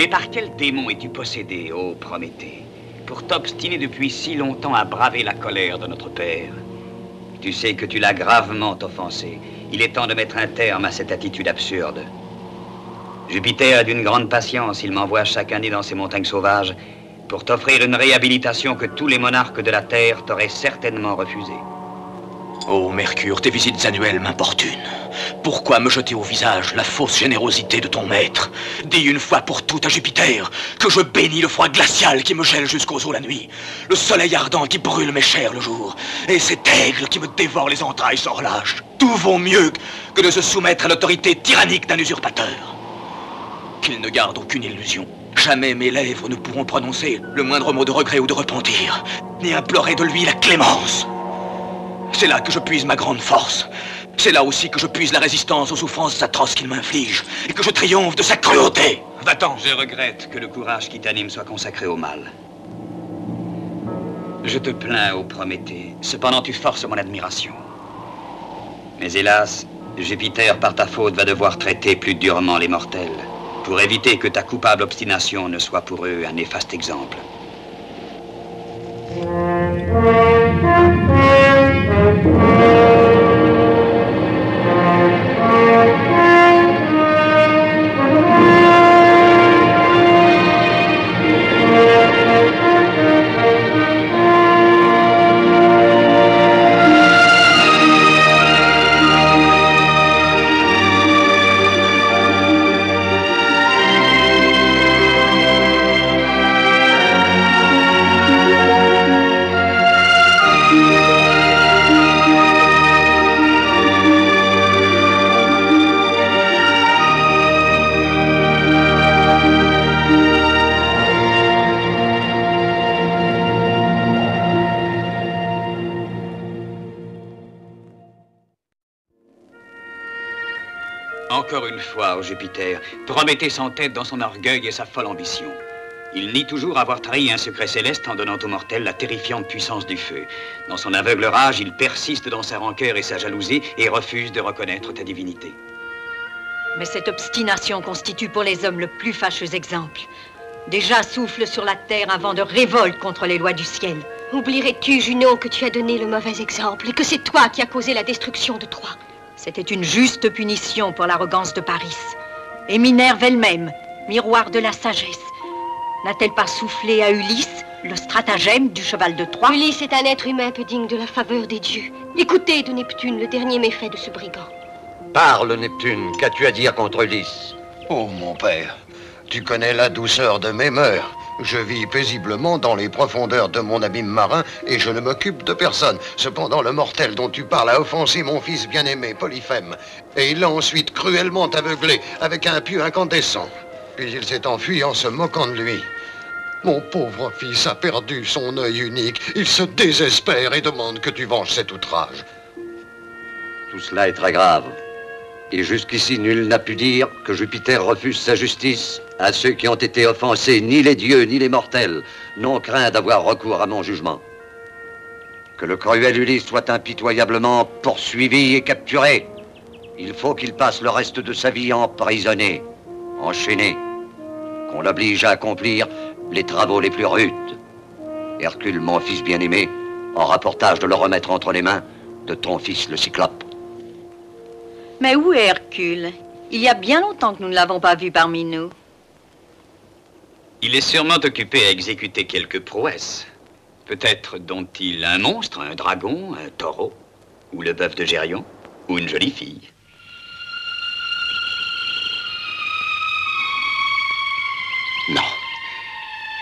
Mais par quel démon es-tu possédé, ô Prométhée, pour t'obstiner depuis si longtemps à braver la colère de notre père? Tu sais que tu l'as gravement offensé. Il est temps de mettre un terme à cette attitude absurde. Jupiter est d'une grande patience. Il m'envoie chaque année dans ces montagnes sauvages pour t'offrir une réhabilitation que tous les monarques de la Terre t'auraient certainement refusée. Oh, Mercure, tes visites annuelles m'importunent. Pourquoi me jeter au visage la fausse générosité de ton maître? Dis une fois pour toutes à Jupiter que je bénis le froid glacial qui me gèle jusqu'aux os la nuit, le soleil ardent qui brûle mes chairs le jour, et cet aigle qui me dévore les entrailles sans relâche. Tout vaut mieux que de se soumettre à l'autorité tyrannique d'un usurpateur. Qu'il ne garde aucune illusion. Jamais mes lèvres ne pourront prononcer le moindre mot de regret ou de repentir, ni implorer de lui la clémence. C'est là que je puise ma grande force. C'est là aussi que je puise la résistance aux souffrances atroces qu'il m'inflige, et que je triomphe de sa cruauté. Va-t'en. Je regrette que le courage qui t'anime soit consacré au mal. Je te plains, ô Prométhée. Cependant, tu forces mon admiration. Mais hélas, Jupiter, par ta faute, va devoir traiter plus durement les mortels, pour éviter que ta coupable obstination ne soit pour eux un néfaste exemple. Encore une fois, ô Jupiter, Prométhée s'entête dans son orgueil et sa folle ambition. Il nie toujours avoir trahi un secret céleste en donnant aux mortels la terrifiante puissance du feu. Dans son aveugle rage, il persiste dans sa rancœur et sa jalousie et refuse de reconnaître ta divinité. Mais cette obstination constitue pour les hommes le plus fâcheux exemple. Déjà souffle sur la terre un vent de révolte contre les lois du ciel. Oublierais-tu, Junon, que tu as donné le mauvais exemple et que c'est toi qui as causé la destruction de Troie? C'était une juste punition pour l'arrogance de Paris. Et Minerve elle-même, miroir de la sagesse, n'a-t-elle pas soufflé à Ulysse le stratagème du cheval de Troie? Ulysse est un être humain peu digne de la faveur des dieux. Écoutez de Neptune le dernier méfait de ce brigand. Parle, Neptune, qu'as-tu à dire contre Ulysse? Oh, mon père, tu connais la douceur de mes mœurs. Je vis paisiblement dans les profondeurs de mon abîme marin et je ne m'occupe de personne. Cependant, le mortel dont tu parles a offensé mon fils bien-aimé, Polyphème. Et il l'a ensuite cruellement aveuglé avec un pieu incandescent. Puis il s'est enfui en se moquant de lui. Mon pauvre fils a perdu son œil unique. Il se désespère et demande que tu venges cet outrage. Tout cela est très grave. Et jusqu'ici, nul n'a pu dire que Jupiter refuse sa justice à ceux qui ont été offensés. Ni les dieux, ni les mortels n'ont craint d'avoir recours à mon jugement. Que le cruel Ulysse soit impitoyablement poursuivi et capturé. Il faut qu'il passe le reste de sa vie emprisonné, enchaîné, qu'on l'oblige à accomplir les travaux les plus rudes. Hercule, mon fils bien-aimé, aura pour tâche de le remettre entre les mains de ton fils le Cyclope. Mais où est Hercule? Il y a bien longtemps que nous ne l'avons pas vu parmi nous. Il est sûrement occupé à exécuter quelques prouesses. Peut-être dont-il un monstre, un dragon, un taureau, ou le bœuf de Gérion, ou une jolie fille. Non.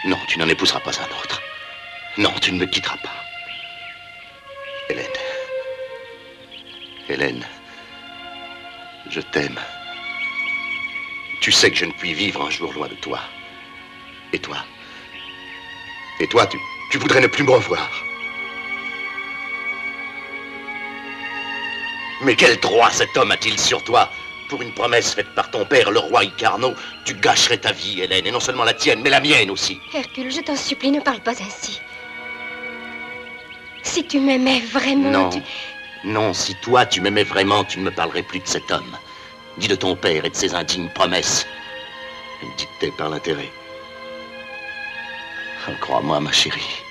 Non, tu n'en épouseras pas un autre. Non, tu ne me quitteras pas. Hélène. Hélène. Je t'aime. Tu sais que je ne puis vivre un jour loin de toi. Et toi? Et toi, tu voudrais ne plus me revoir. Mais quel droit cet homme a-t-il sur toi? Pour une promesse faite par ton père, le roi Icarno, tu gâcherais ta vie, Hélène, et non seulement la tienne, mais la mienne aussi. Hercule, je t'en supplie, ne parle pas ainsi. Si tu m'aimais vraiment, Non, non, si toi tu m'aimais vraiment, tu ne me parlerais plus de cet homme, ni de ton père et de ses indignes promesses. dictée par l'intérêt. Crois-moi, ma chérie,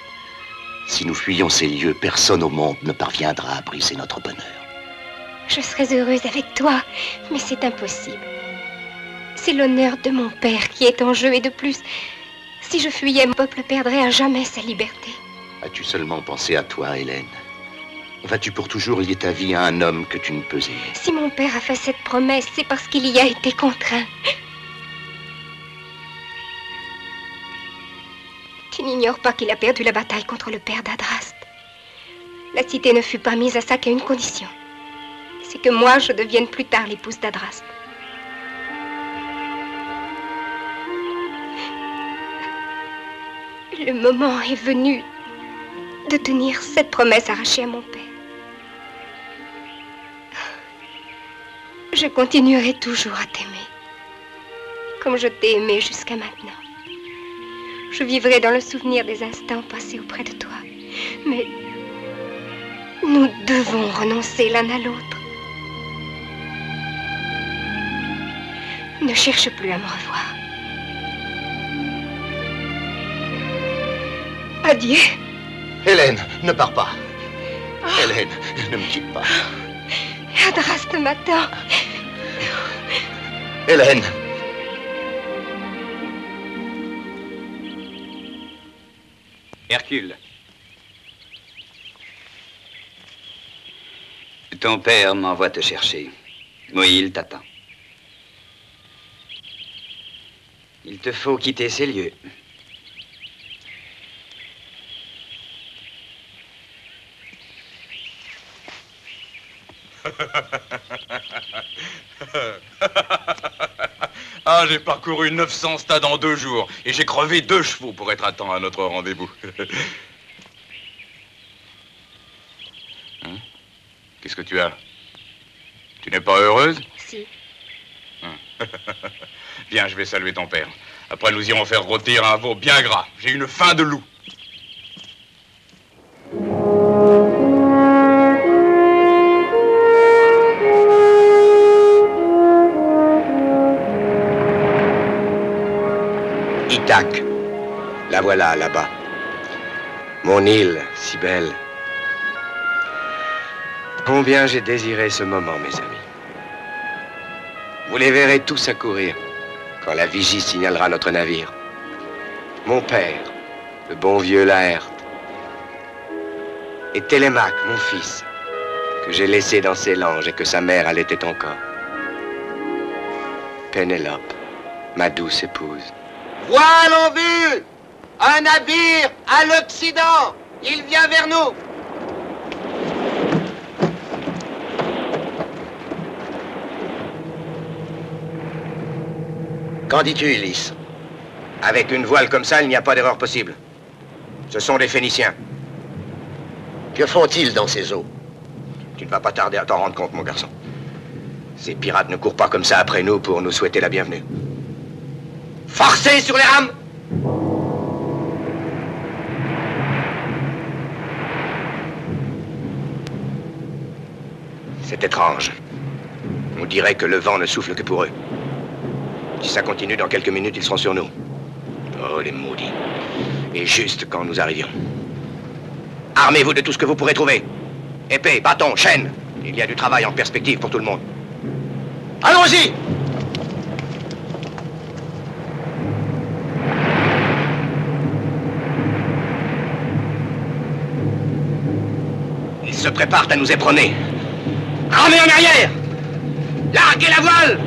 si nous fuyons ces lieux, personne au monde ne parviendra à briser notre bonheur. Je serais heureuse avec toi, mais c'est impossible. C'est l'honneur de mon père qui est en jeu, et de plus, si je fuyais, mon peuple perdrait à jamais sa liberté. As-tu seulement pensé à toi, Hélène? Vas-tu pour toujours lier ta vie à un homme que tu ne peux aimer? Si mon père a fait cette promesse, c'est parce qu'il y a été contraint. Tu n'ignores pas qu'il a perdu la bataille contre le père d'Adraste. La cité ne fut pas mise à ça qu'à une condition. C'est que moi, je devienne plus tard l'épouse d'Adraste. Le moment est venu de tenir cette promesse arrachée à mon père. Je continuerai toujours à t'aimer, comme je t'ai aimé jusqu'à maintenant. Je vivrai dans le souvenir des instants passés auprès de toi. Mais nous devons renoncer l'un à l'autre. Ne cherche plus à me revoir. Adieu. Hélène, ne pars pas. Hélène, ne me quitte pas. Adraste m'attend. Hélène. Hercule. Ton père m'envoie te chercher. Moïl t'attend. Il te faut quitter ces lieux. Ah, j'ai parcouru 900 stades en 2 jours et j'ai crevé 2 chevaux pour être à temps à notre rendez-vous. Hein? Qu'est-ce que tu as? Tu n'es pas heureuse? Si. Viens, je vais saluer ton père. Après, nous irons faire rôtir un veau bien gras. J'ai une faim de loup. Ithaque, la voilà là-bas. Mon île, si belle. Combien j'ai désiré ce moment, mes amis. Vous les verrez tous accourir quand la vigie signalera notre navire. Mon père, le bon vieux Laërte, et Télémaque, mon fils, que j'ai laissé dans ses langes et que sa mère allaitait encore. Pénélope, ma douce épouse. Voile en vue! Un navire à l'Occident! Il vient vers nous! Qu'en dis-tu, Ulysse? Avec une voile comme ça, il n'y a pas d'erreur possible. Ce sont des Phéniciens. Que font-ils dans ces eaux? Tu ne vas pas tarder à t'en rendre compte, mon garçon. Ces pirates ne courent pas comme ça après nous pour nous souhaiter la bienvenue. Forcez sur les rames! C'est étrange. On dirait que le vent ne souffle que pour eux. Si ça continue, dans quelques minutes, ils seront sur nous. Oh, les maudits. Et juste quand nous arrivions. Armez-vous de tout ce que vous pourrez trouver. Épée, bâton, chaîne. Il y a du travail en perspective pour tout le monde. Allons-y! Ils se préparent à nous éperonner. Armez en arrière! Larguez la voile!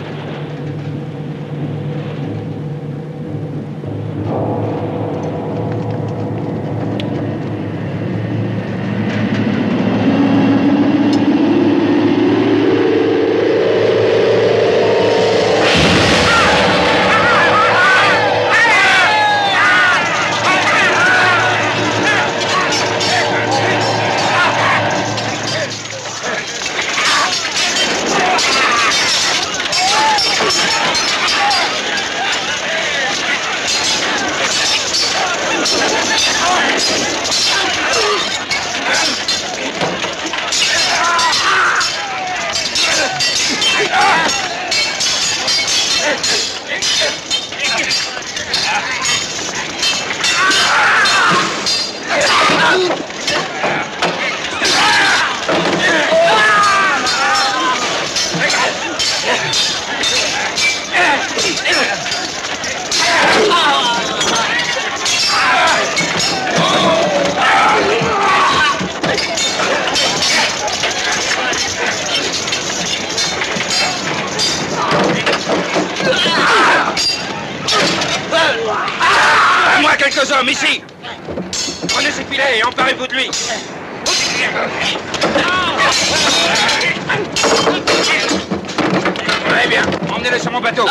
deux hommes, ici. Prenez ces filets et emparez-vous de lui. Très bien, emmenez-le sur mon bateau.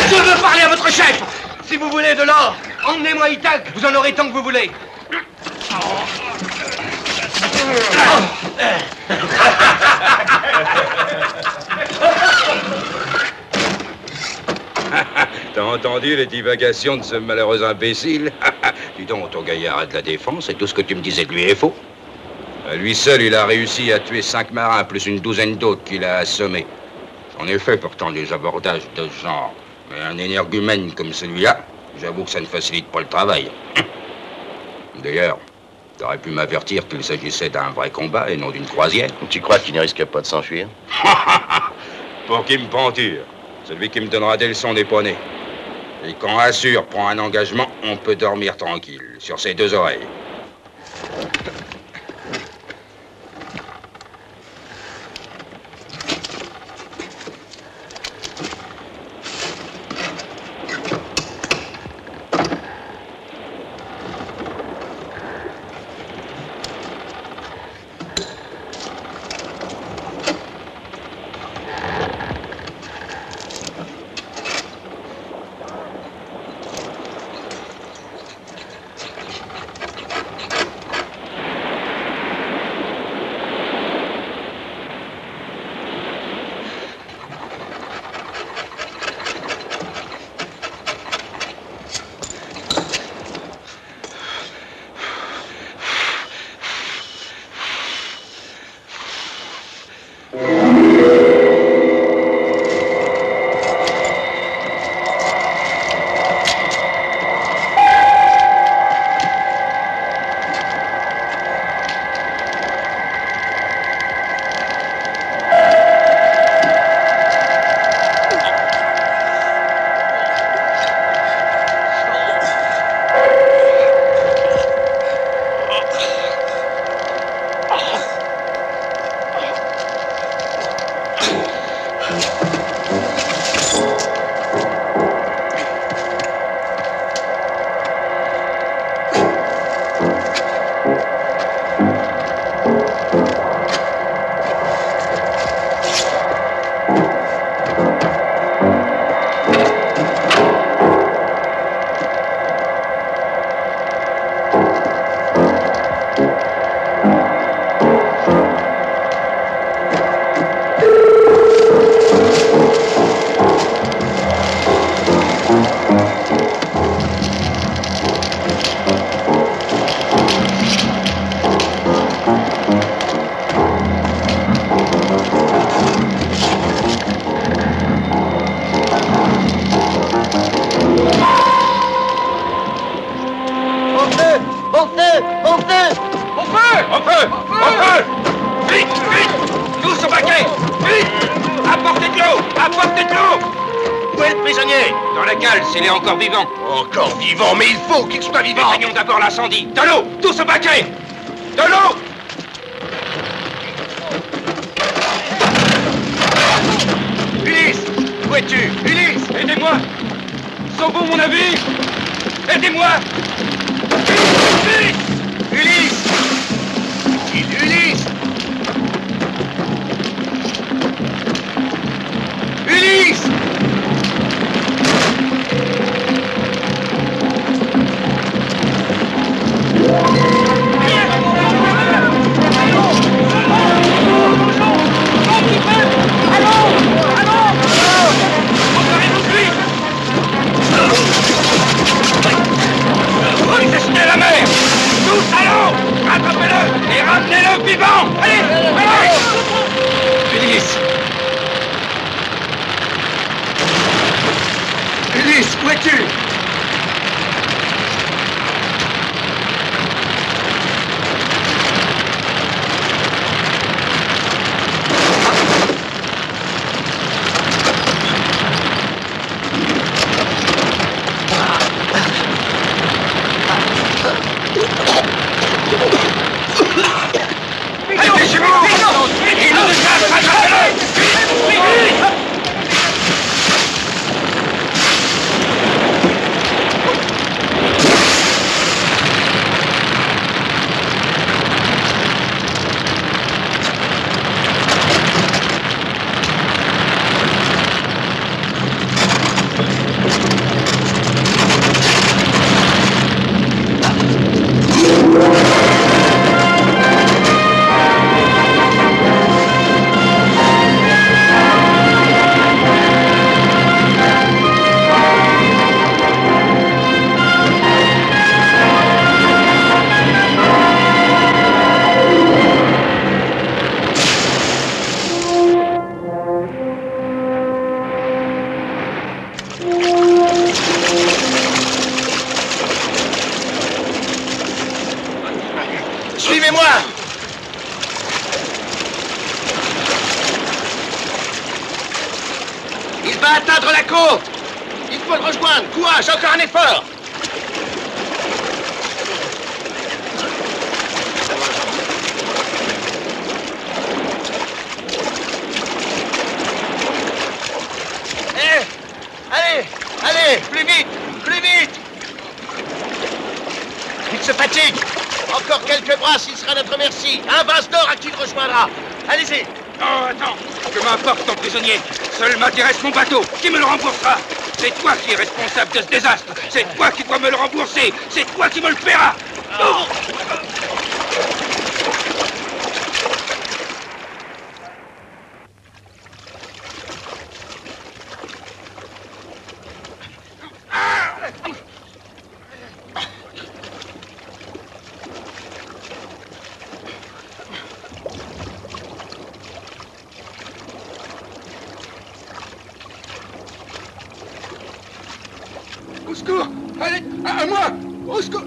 Je veux parler à votre chef. Si vous voulez de l'or, emmenez-moi Ithac, vous en aurez tant que vous voulez. T'as entendu les divagations de ce malheureux imbécile? Dis donc, ton gaillard a de la défense et tout ce que tu me disais de lui est faux. À lui seul, il a réussi à tuer 5 marins, plus une douzaine d'autres qu'il a assommés. J'en ai fait pourtant des abordages de ce genre. Mais un énergumène comme celui-là, j'avoue que ça ne facilite pas le travail. D'ailleurs, t'aurais pu m'avertir qu'il s'agissait d'un vrai combat et non d'une croisière. Tu crois qu'il ne risque pas de s'enfuir? Pour qui me prends-tu? Celui qui me donnera des leçons n'est pas né. Et quand Assur prend un engagement, on peut dormir tranquille, sur ses deux oreilles. S'il est encore vivant. Encore vivant, mais il faut qu'il soit vivant. Éteignons d'abord l'incendie. De l'eau, tous au baquet. De l'eau. Ulysse, où es-tu? Ulysse, aidez-moi. Sauvons mon navire. Aidez-moi. Ulysse, Ulysse, Ulysse, Ulysse. Attrapez-le et ramenez-le vivant! va atteindre la côte. Il faut le rejoindre. Courage, encore un effort. Allez, allez, plus vite, plus vite. Il se fatigue. Encore quelques brasses, il sera à notre merci. Un vase d'or à qui il rejoindra. Allez-y. Non, attends. Que m'importe ton prisonnier. Seul m'intéresse mon bateau. Qui me le remboursera? C'est toi qui es responsable de ce désastre. C'est toi qui dois me le rembourser. C'est toi qui me le paieras. Oh. Au secours! Allez, à moi! Au secours!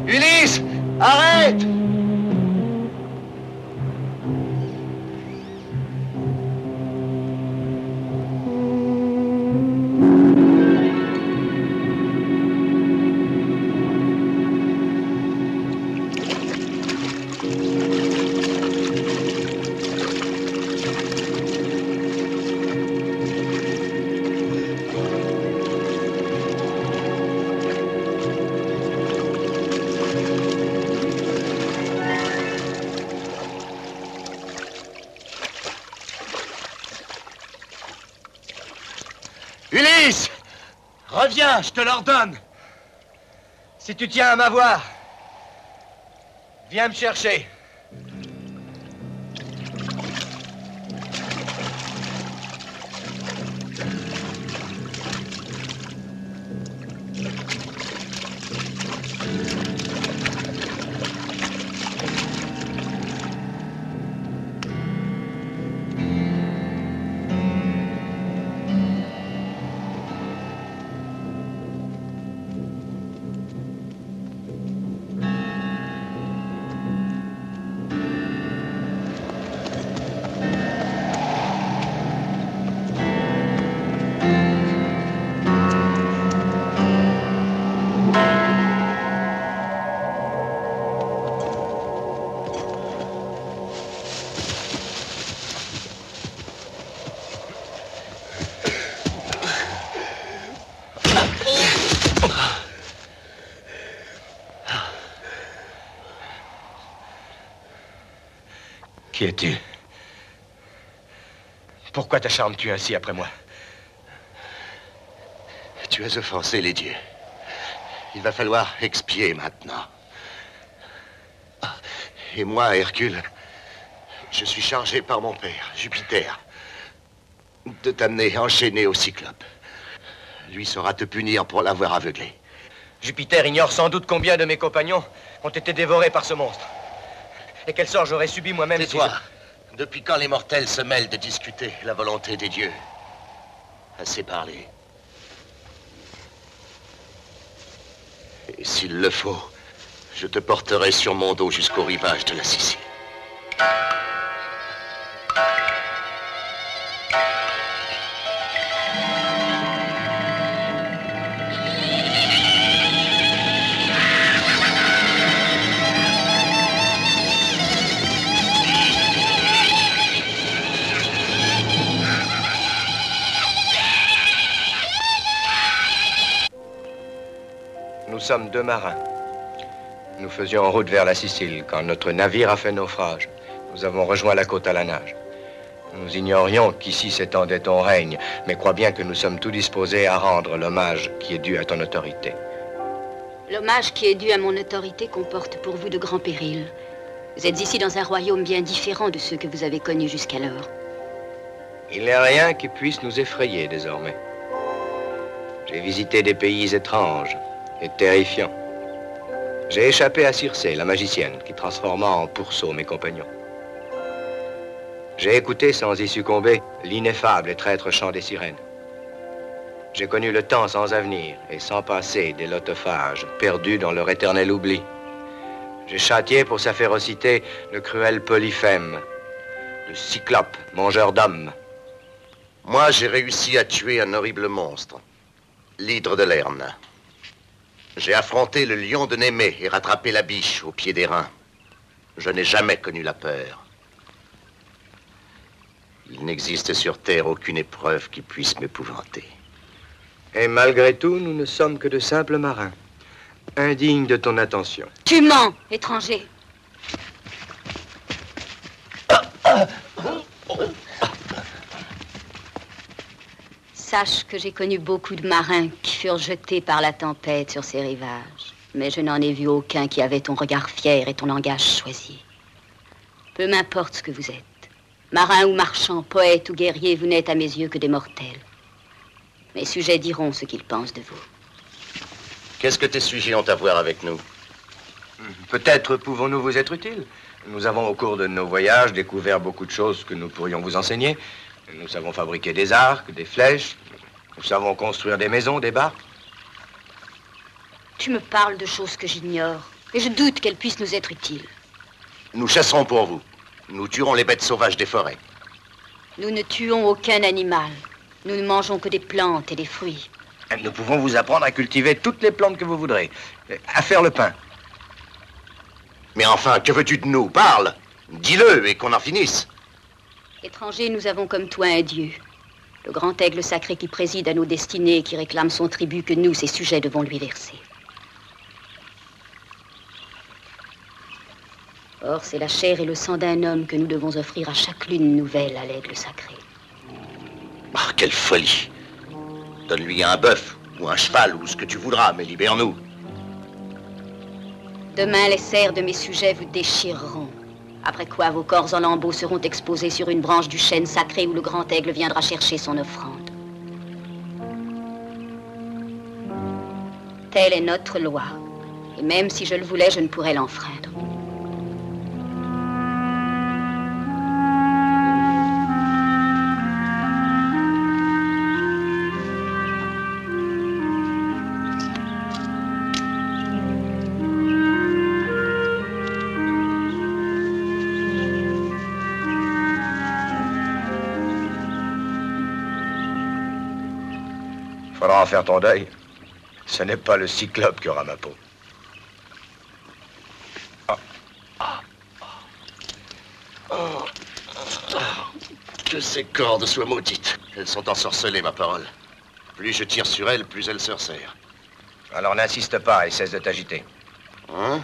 Ulysse, arrête! Ulysse! Reviens, je te l'ordonne. Si tu tiens à m'avoir, viens me chercher. Qui es-tu? Pourquoi t'acharnes-tu ainsi après moi? Tu as offensé les dieux. Il va falloir expier maintenant. Et moi, Hercule, je suis chargé par mon père, Jupiter, de t'amener enchaîné au Cyclope. Lui saura te punir pour l'avoir aveuglé. Jupiter ignore sans doute combien de mes compagnons ont été dévorés par ce monstre. Et quel sort j'aurais subi moi-même si Tais-toi. Depuis quand les mortels se mêlent de discuter la volonté des dieux? Assez parlé. Et s'il le faut, je te porterai sur mon dos jusqu'au rivage de la Sicile. Nous sommes deux marins. Nous faisions en route vers la Sicile quand notre navire a fait naufrage. Nous avons rejoint la côte à la nage. Nous ignorions qu'ici s'étendait ton règne, mais crois bien que nous sommes tout disposés à rendre l'hommage qui est dû à ton autorité. L'hommage qui est dû à mon autorité comporte pour vous de grands périls. Vous êtes ici dans un royaume bien différent de ceux que vous avez connus jusqu'alors. Il n'est rien qui puisse nous effrayer désormais. J'ai visité des pays étranges et terrifiants. J'ai échappé à Circé, la magicienne, qui transforma en pourceau mes compagnons. J'ai écouté sans y succomber l'ineffable et traître chant des sirènes. J'ai connu le temps sans avenir et sans passé des lotophages, perdus dans leur éternel oubli. J'ai châtié pour sa férocité le cruel Polyphème, le Cyclope, mangeur d'hommes. Moi, j'ai réussi à tuer un horrible monstre, l'hydre de Lerne. J'ai affronté le lion de Némée et rattrapé la biche au pied des reins. Je n'ai jamais connu la peur. Il n'existe sur Terre aucune épreuve qui puisse m'épouvanter. Et malgré tout, nous ne sommes que de simples marins, indignes de ton attention. Tu mens, étranger. Sache que j'ai connu beaucoup de marins qui furent jetés par la tempête sur ces rivages. Mais je n'en ai vu aucun qui avait ton regard fier et ton langage choisi. Peu m'importe ce que vous êtes. Marin ou marchand, poète ou guerrier, vous n'êtes à mes yeux que des mortels. Mes sujets diront ce qu'ils pensent de vous. Qu'est-ce que tes sujets ont à voir avec nous? Peut-être pouvons-nous vous être utiles. Nous avons au cours de nos voyages découvert beaucoup de choses que nous pourrions vous enseigner. Nous savons fabriquer des arcs, des flèches. Nous savons construire des maisons, des barques. Tu me parles de choses que j'ignore, et je doute qu'elles puissent nous être utiles. Nous chasserons pour vous. Nous tuerons les bêtes sauvages des forêts. Nous ne tuons aucun animal. Nous ne mangeons que des plantes et des fruits. Nous pouvons vous apprendre à cultiver toutes les plantes que vous voudrez, à faire le pain. Mais enfin, que veux-tu de nous? Parle! Dis-le et qu'on en finisse. Étrangers, nous avons comme toi un dieu. Le grand aigle sacré qui préside à nos destinées et qui réclame son tribut que nous, ses sujets, devons lui verser. Or, c'est la chair et le sang d'un homme que nous devons offrir à chaque lune nouvelle à l'aigle sacré. Ah, quelle folie! Donne-lui un bœuf, ou un cheval, ou ce que tu voudras, mais libère-nous. Demain, les serres de mes sujets vous déchireront. Après quoi, vos corps en lambeaux seront exposés sur une branche du chêne sacré où le grand aigle viendra chercher son offrande. Telle est notre loi. Et même si je le voulais, je ne pourrais l'enfreindre. Faudra en faire ton deuil. Ce n'est pas le Cyclope qui aura ma peau. Que ces cordes soient maudites. Elles sont ensorcelées, ma parole. Plus je tire sur elles, plus elles se resserrent. Alors n'insiste pas et cesse de t'agiter. Hein?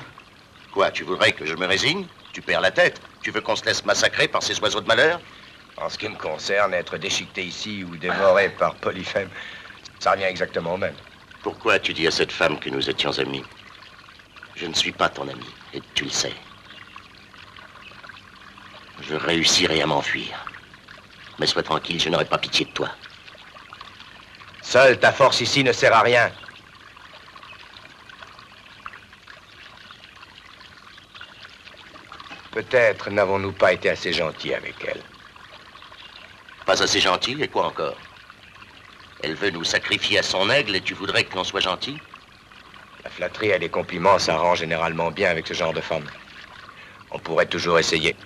Quoi, tu voudrais que je me résigne? Tu perds la tête. Tu veux qu'on se laisse massacrer par ces oiseaux de malheur? En ce qui me concerne, être déchiqueté ici ou dévoré par Polyphème, Ça revient exactement au même. Pourquoi as-tu dit à cette femme que nous étions amis? Je ne suis pas ton ami, et tu le sais. Je réussirai à m'enfuir. Mais sois tranquille, je n'aurai pas pitié de toi. Seule ta force ici ne sert à rien. Peut-être n'avons-nous pas été assez gentils avec elle. Pas assez gentil, et quoi encore? Elle veut nous sacrifier à son aigle et tu voudrais que l'on soit gentil? La flatterie et les compliments s'arrangent généralement bien avec ce genre de femme. On pourrait toujours essayer.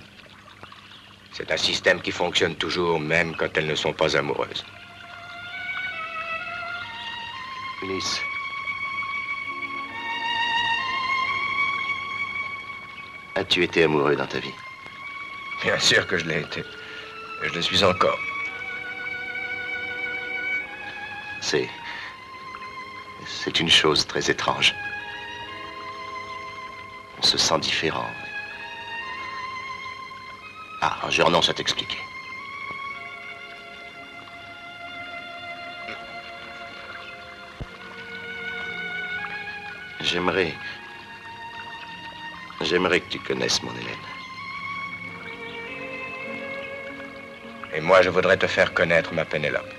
C'est un système qui fonctionne toujours, même quand elles ne sont pas amoureuses. Ulysse. As-tu été amoureux dans ta vie? Bien sûr que je l'ai été. Et je le suis encore. C'est une chose très étrange. On se sent différent. Ah, je renonce à t'expliquer. J'aimerais que tu connaisses mon Hélène. Et moi, je voudrais te faire connaître ma Pénélope.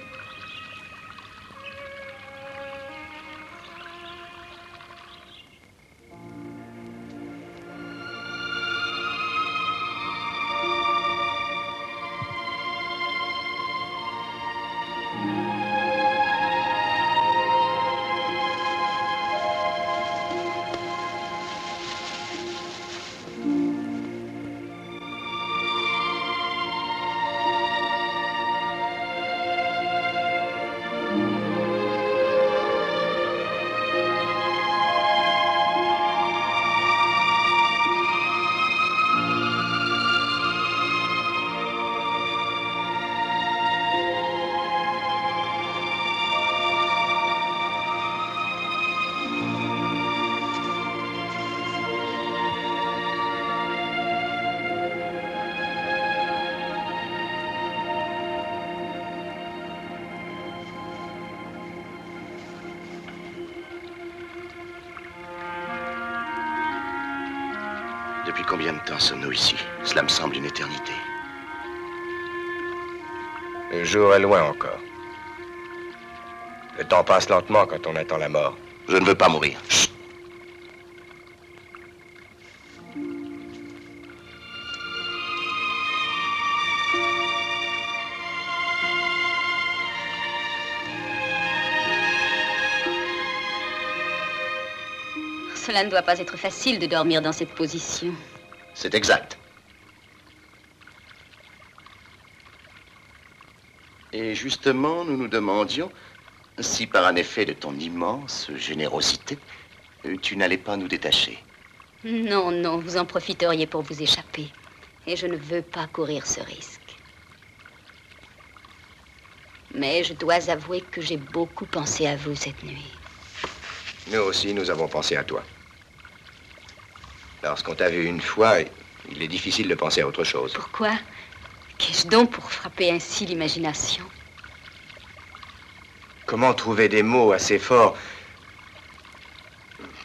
Depuis combien de temps sommes-nous ici? Cela me semble une éternité. Le jour est loin encore. Le temps passe lentement quand on attend la mort. Je ne veux pas mourir. Chut. Cela ne doit pas être facile de dormir dans cette position. C'est exact. Et justement, nous nous demandions si par un effet de ton immense générosité, tu n'allais pas nous détacher. Non, non, vous en profiteriez pour vous échapper. Et je ne veux pas courir ce risque. Mais je dois avouer que j'ai beaucoup pensé à vous cette nuit. Nous aussi, nous avons pensé à toi. Lorsqu'on t'a vu une fois, il est difficile de penser à autre chose. Pourquoi? Qu'ai-je donc pour frapper ainsi l'imagination? Comment trouver des mots assez forts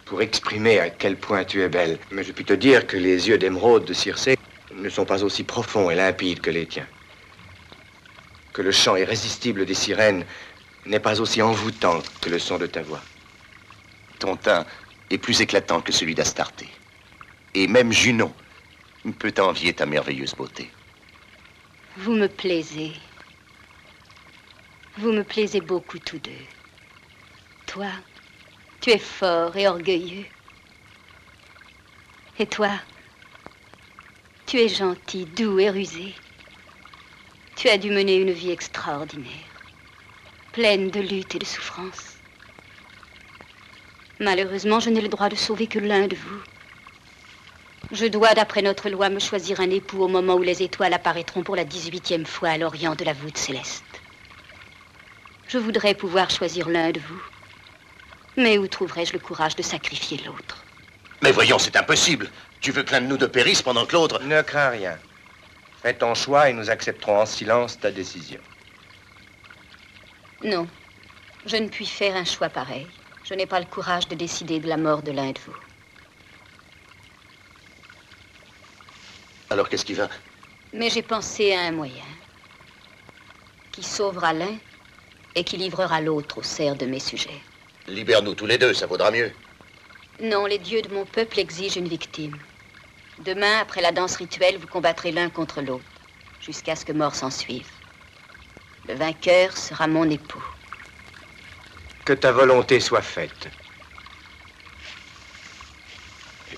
pour exprimer à quel point tu es belle? Mais je puis te dire que les yeux d'émeraude de Circé ne sont pas aussi profonds et limpides que les tiens. Que le chant irrésistible des sirènes n'est pas aussi envoûtant que le son de ta voix. Ton teint est plus éclatant que celui d'Astarté. Et même Junon peut envier ta merveilleuse beauté. Vous me plaisez. Vous me plaisez beaucoup tous deux. Toi, tu es fort et orgueilleux. Et toi, tu es gentil, doux et rusé. Tu as dû mener une vie extraordinaire, pleine de luttes et de souffrances. Malheureusement, je n'ai le droit de sauver que l'un de vous. Je dois, d'après notre loi, me choisir un époux au moment où les étoiles apparaîtront pour la 18e fois à l'orient de la voûte céleste. Je voudrais pouvoir choisir l'un de vous. Mais où trouverais-je le courage de sacrifier l'autre? Mais voyons, c'est impossible. Tu veux que l'un de nous deux périsse pendant que l'autre... Ne crains rien. Fais ton choix et nous accepterons en silence ta décision. Non. Je ne puis faire un choix pareil. Je n'ai pas le courage de décider de la mort de l'un de vous. Alors qu'est-ce qui va? Mais j'ai pensé à un moyen qui sauvera l'un et qui livrera l'autre au cerf de mes sujets. Libère-nous tous les deux, ça vaudra mieux. Non, les dieux de mon peuple exigent une victime. Demain, après la danse rituelle, vous combattrez l'un contre l'autre, jusqu'à ce que mort s'en suive. Le vainqueur sera mon époux. Que ta volonté soit faite.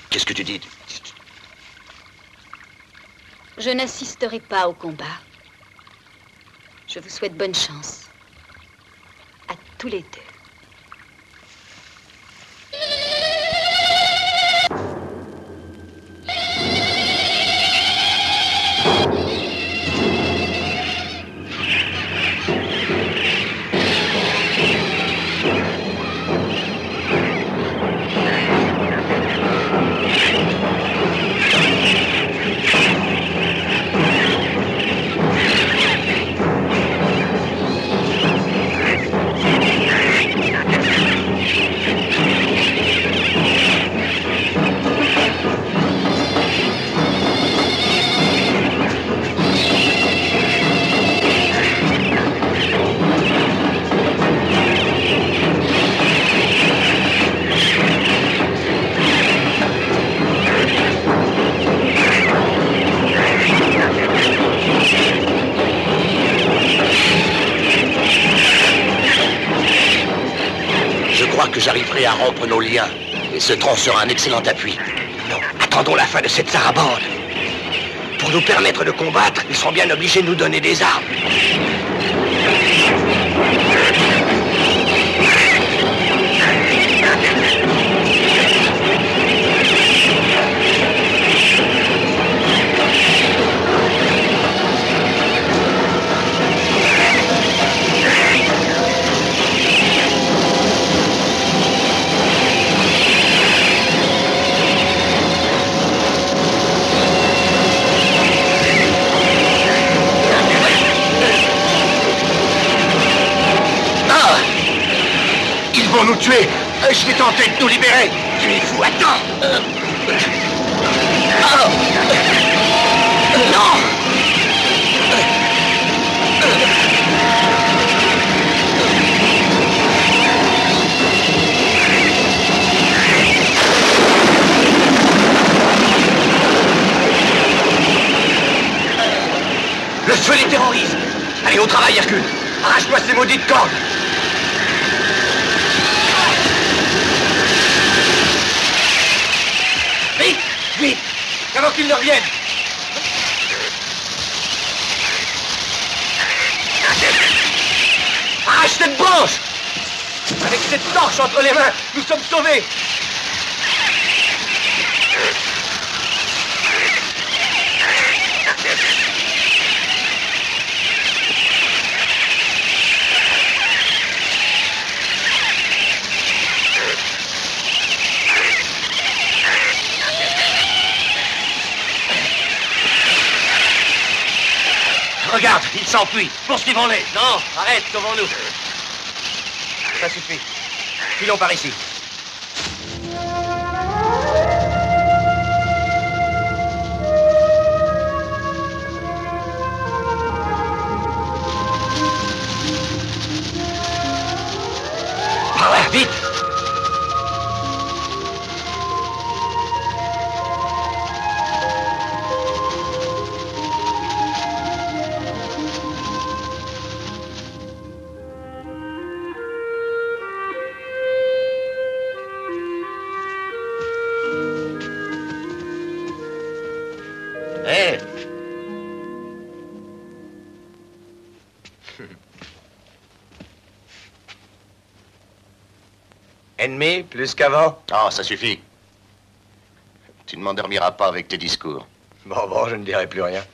Qu'est-ce que tu dis? Je n'assisterai pas au combat. Je vous souhaite bonne chance. À tous les deux. J'arriverai à rompre nos liens, et ce tronc sera un excellent appui. Non, attendons la fin de cette sarabande. Pour nous permettre de combattre, ils seront bien obligés de nous donner des armes. Nous tuer. Je vais tenter de nous libérer. Tu es fou, attends. Non. Le feu les terrorise. Allez, au travail, Hercule. Arrache-moi ces maudites cordes. Vite, avant qu'ils ne reviennent. Arrache cette branche. Avec cette torche entre les mains, nous sommes sauvés. Regarde, ils s'enfuient. Poursuivons-les. Non, arrête, sauvons-nous. Ça suffit. Filons par ici. Par là, vite. Ennemi, plus qu'avant? Ah, ça suffit. Tu ne m'endormiras pas avec tes discours. Bon, je ne dirai plus rien.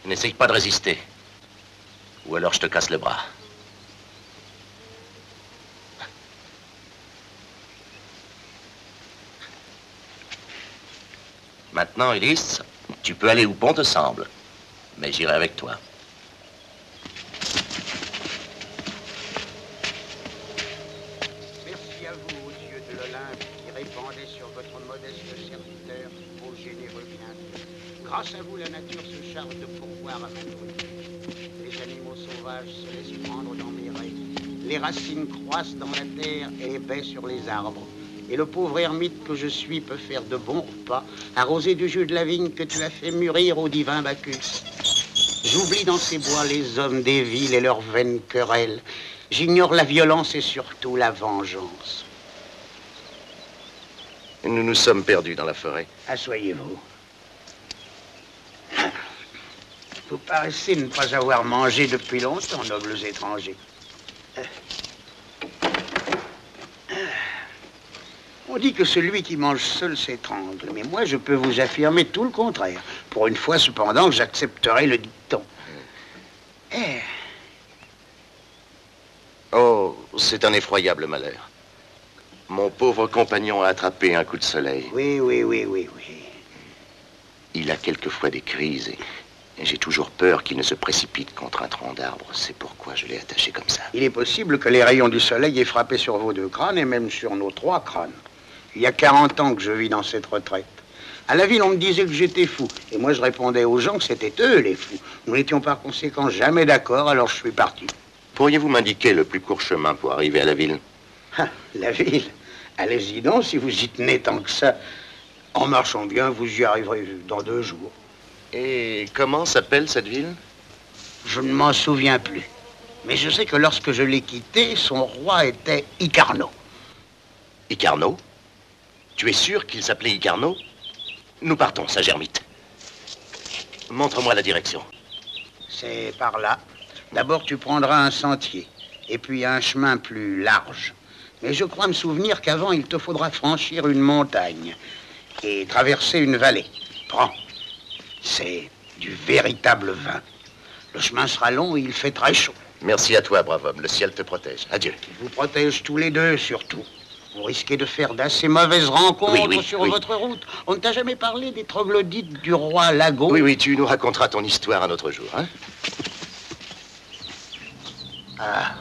N'essaye pas de résister. Ou alors je te casse le bras. Maintenant, Ulysse, tu peux aller où bon te semble. Mais j'irai avec toi. Merci à vous, ô dieu de l'Olympe, qui répandez sur votre modeste serviteur vos généreux bienfaits. Grâce à vous, la nature se charge de pourvoir à ma nourriture. Les animaux sauvages se laissent prendre dans mes rets. Les racines croissent dans la terre et les baies sur les arbres. Et le pauvre ermite que je suis peut faire de bons repas, arrosé du jus de la vigne que tu as fait mûrir au divin Bacchus. J'oublie dans ces bois les hommes des villes et leurs vaines querelles. J'ignore la violence et surtout la vengeance. Nous nous sommes perdus dans la forêt. Asseyez-vous. Vous paraissez ne pas avoir mangé depuis longtemps, nobles étrangers. On dit que celui qui mange seul s'étrangle, mais moi je peux vous affirmer tout le contraire. Pour une fois cependant que j'accepterai le dicton. Oh, c'est un effroyable malheur. Mon pauvre compagnon a attrapé un coup de soleil. Oui. Il a quelquefois des crises et j'ai toujours peur qu'il ne se précipite contre un tronc d'arbre. C'est pourquoi je l'ai attaché comme ça. Il est possible que les rayons du soleil aient frappé sur vos 2 crânes et même sur nos 3 crânes. Il y a 40 ans que je vis dans cette retraite. À la ville, on me disait que j'étais fou. Et moi, je répondais aux gens que c'était eux, les fous. Nous n'étions par conséquent jamais d'accord, alors je suis parti. Pourriez-vous m'indiquer le plus court chemin pour arriver à la ville? La ville? Allez-y donc, si vous y tenez tant que ça. En marchant bien, vous y arriverez dans 2 jours. Et comment s'appelle cette ville? Je ne m'en souviens plus. Mais je sais que lorsque je l'ai quitté, son roi était Icarno. Icarno? Tu es sûr qu'il s'appelait Icarno? Nous partons, sage ermite. Montre-moi la direction. C'est par là. D'abord, tu prendras un sentier, et puis un chemin plus large. Mais je crois me souvenir qu'avant, il te faudra franchir une montagne et traverser une vallée. Prends. C'est du véritable vin. Le chemin sera long et il fait très chaud. Merci à toi, brave homme. Le ciel te protège. Adieu. Il vous protège tous les deux, surtout. Vous risquez de faire d'assez mauvaises rencontres sur votre route. On ne t'a jamais parlé des troglodytes du roi Lago? Oui, tu nous raconteras ton histoire un autre jour, hein? Ah.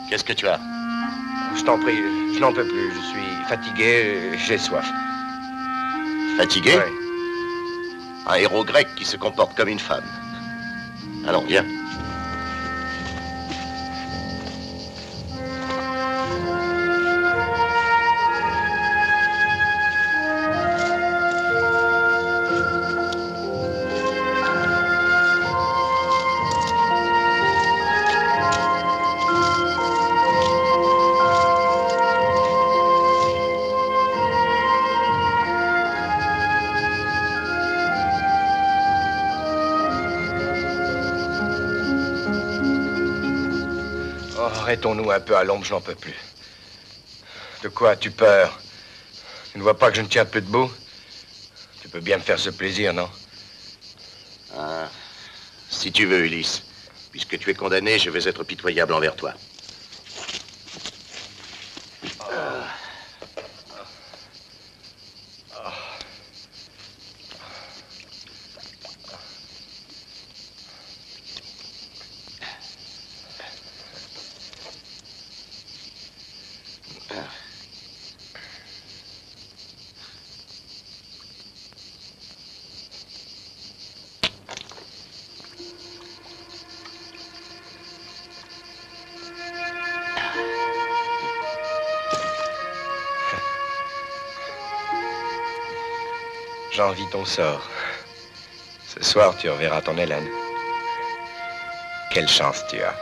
Qu'est-ce que tu as? Je t'en prie, je n'en peux plus. Je suis fatigué, j'ai soif. Fatigué? Oui. Un héros grec qui se comporte comme une femme. Allons, viens. Arrêtons-nous un peu à l'ombre, je n'en peux plus. De quoi as-tu peur? Tu ne vois pas que je ne tiens plus debout? Tu peux bien me faire ce plaisir, non? Ah, si tu veux, Ulysse. Puisque tu es condamné, je vais être pitoyable envers toi. J'envie ton sort. Ce soir, tu reverras ton Hélène. Quelle chance tu as.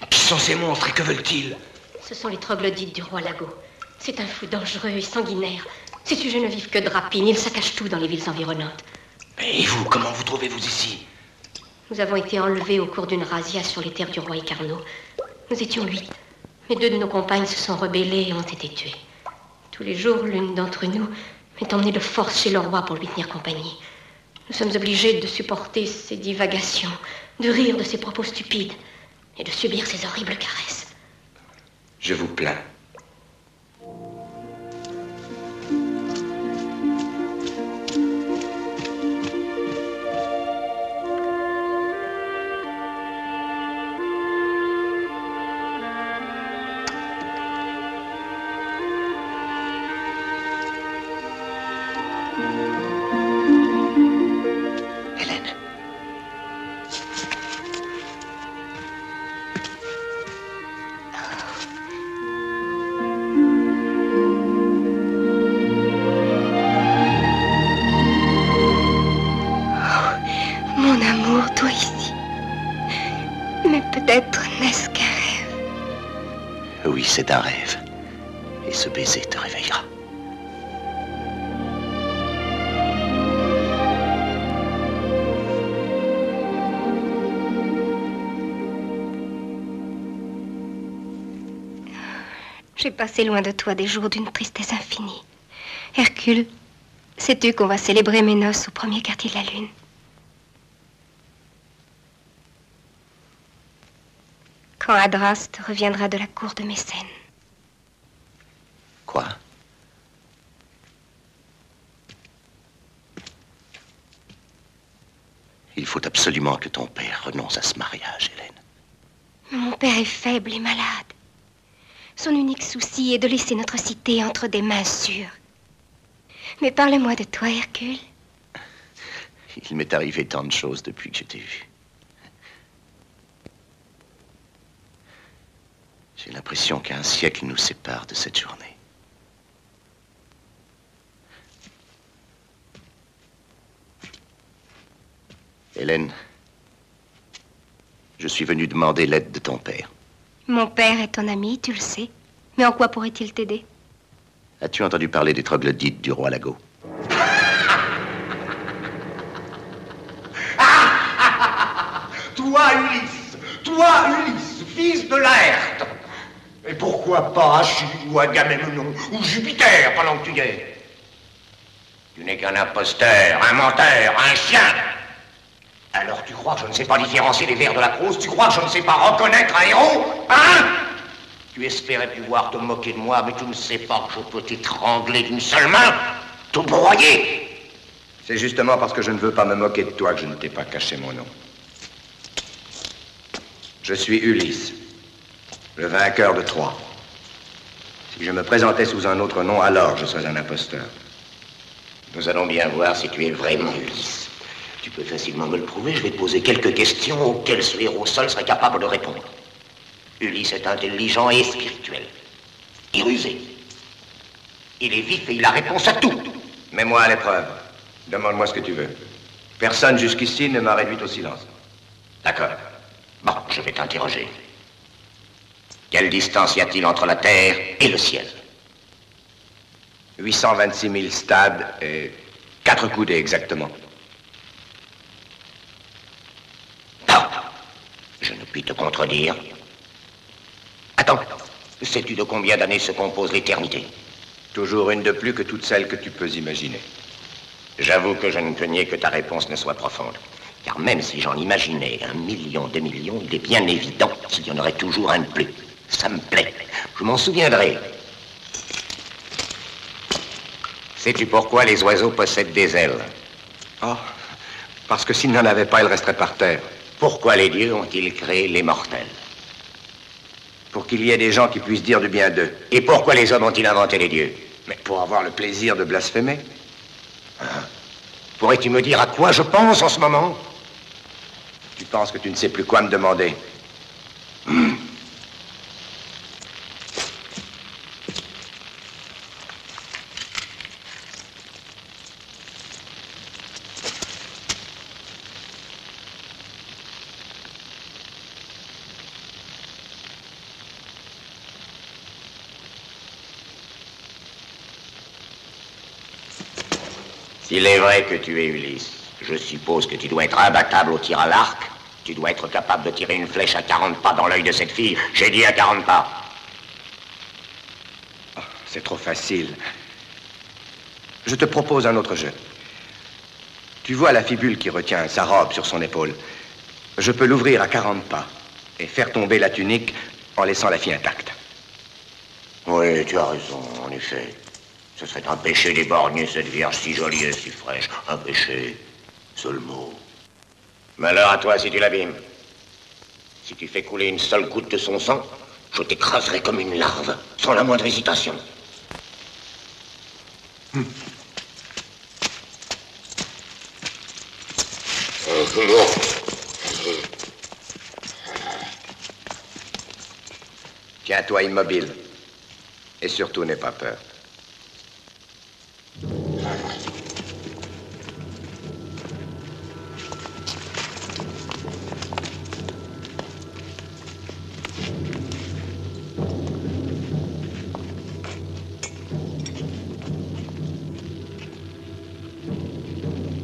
Qui sont ces monstres et que veulent-ils? Ce sont les troglodytes du roi Lago. C'est un fou dangereux et sanguinaire. Ces sujets ne vivent que de rapines. Ils saccagent tout dans les villes environnantes. Et vous, comment vous trouvez-vous ici? Nous avons été enlevés au cours d'une razzia sur les terres du roi Icarno. Nous étions 8. Mais 2 de nos compagnes se sont rebellées et ont été tuées. Tous les jours, l'une d'entre nous est emmenée de force chez le roi pour lui tenir compagnie. Nous sommes obligés de supporter ses divagations, de rire de ses propos stupides et de subir ses horribles caresses. Je vous plains. C'est un rêve. Et ce baiser te réveillera. J'ai passé loin de toi des jours d'une tristesse infinie. Hercule, sais-tu qu'on va célébrer mes noces au premier quartier de la lune? Quand Adraste reviendra de la cour de Mécène. Quoi? Il faut absolument que ton père renonce à ce mariage, Hélène. Mon père est faible et malade. Son unique souci est de laisser notre cité entre des mains sûres. Mais parle-moi de toi, Hercule. Il m'est arrivé tant de choses depuis que je t'ai vu. J'ai l'impression qu'un siècle nous sépare de cette journée. Hélène, je suis venu demander l'aide de ton père. Mon père est ton ami, tu le sais. Mais en quoi pourrait-il t'aider? As-tu entendu parler des troglodytes du roi Lago? Toi, Ulysse, fils de Laerte. Et pourquoi pas Achille ou Agamemnon ou Jupiter pendant que tu y es? Tu n'es qu'un imposteur, un menteur, un chien. Alors tu crois que je ne sais pas différencier les vers de la prose? Tu crois que je ne sais pas reconnaître un héros? Hein? Tu espérais pouvoir te moquer de moi, mais tu ne sais pas que je peux t'étrangler d'une seule main, te broyer. C'est justement parce que je ne veux pas me moquer de toi que je ne t'ai pas caché mon nom. Je suis Ulysse, le vainqueur de Troie. Si je me présentais sous un autre nom, alors je serais un imposteur. Nous allons bien voir si tu es vraiment Ulysse. Tu peux facilement me le prouver. Je vais te poser quelques questions auxquelles ce héros seul serait capable de répondre. Ulysse est intelligent et spirituel. Et rusé. Il est vif et il a réponse à tout. Mets-moi à l'épreuve. Demande-moi ce que tu veux. Personne jusqu'ici ne m'a réduit au silence. D'accord. Bon, je vais t'interroger. Quelle distance y a-t-il entre la Terre et le ciel? 826 000 stades et 4 coudées exactement. Non, je ne puis te contredire. Attends, sais-tu de combien d'années se compose l'éternité? Toujours une de plus que toutes celles que tu peux imaginer. J'avoue que je ne craignais que ta réponse ne soit profonde. Car même si j'en imaginais 1 million, 2 millions, il est bien évident qu'il y en aurait toujours un de plus. Ça me plaît. Je m'en souviendrai. Sais-tu pourquoi les oiseaux possèdent des ailes? Oh, parce que s'ils n'en avaient pas, ils resteraient par terre. Pourquoi les dieux ont-ils créé les mortels? Pour qu'il y ait des gens qui puissent dire du bien d'eux. Et pourquoi les hommes ont-ils inventé les dieux? Mais pour avoir le plaisir de blasphémer. Pourrais-tu me dire à quoi je pense en ce moment? Tu penses que tu ne sais plus quoi me demander? S'il est vrai que tu es Ulysse, je suppose que tu dois être imbattable au tir à l'arc. Tu dois être capable de tirer une flèche à 40 pas dans l'œil de cette fille. J'ai dit à 40 pas. Oh, c'est trop facile. Je te propose un autre jeu. Tu vois la fibule qui retient sa robe sur son épaule. Je peux l'ouvrir à 40 pas et faire tomber la tunique en laissant la fille intacte. Oui, tu as raison, en effet. Ce serait un péché d'éborgner cette vierge si jolie et si fraîche. Un péché, seul mot. Malheur à toi si tu l'abîmes. Si tu fais couler une seule goutte de son sang, je t'écraserai comme une larve, sans la moindre hésitation. Tiens-toi immobile. Et surtout, n'aie pas peur.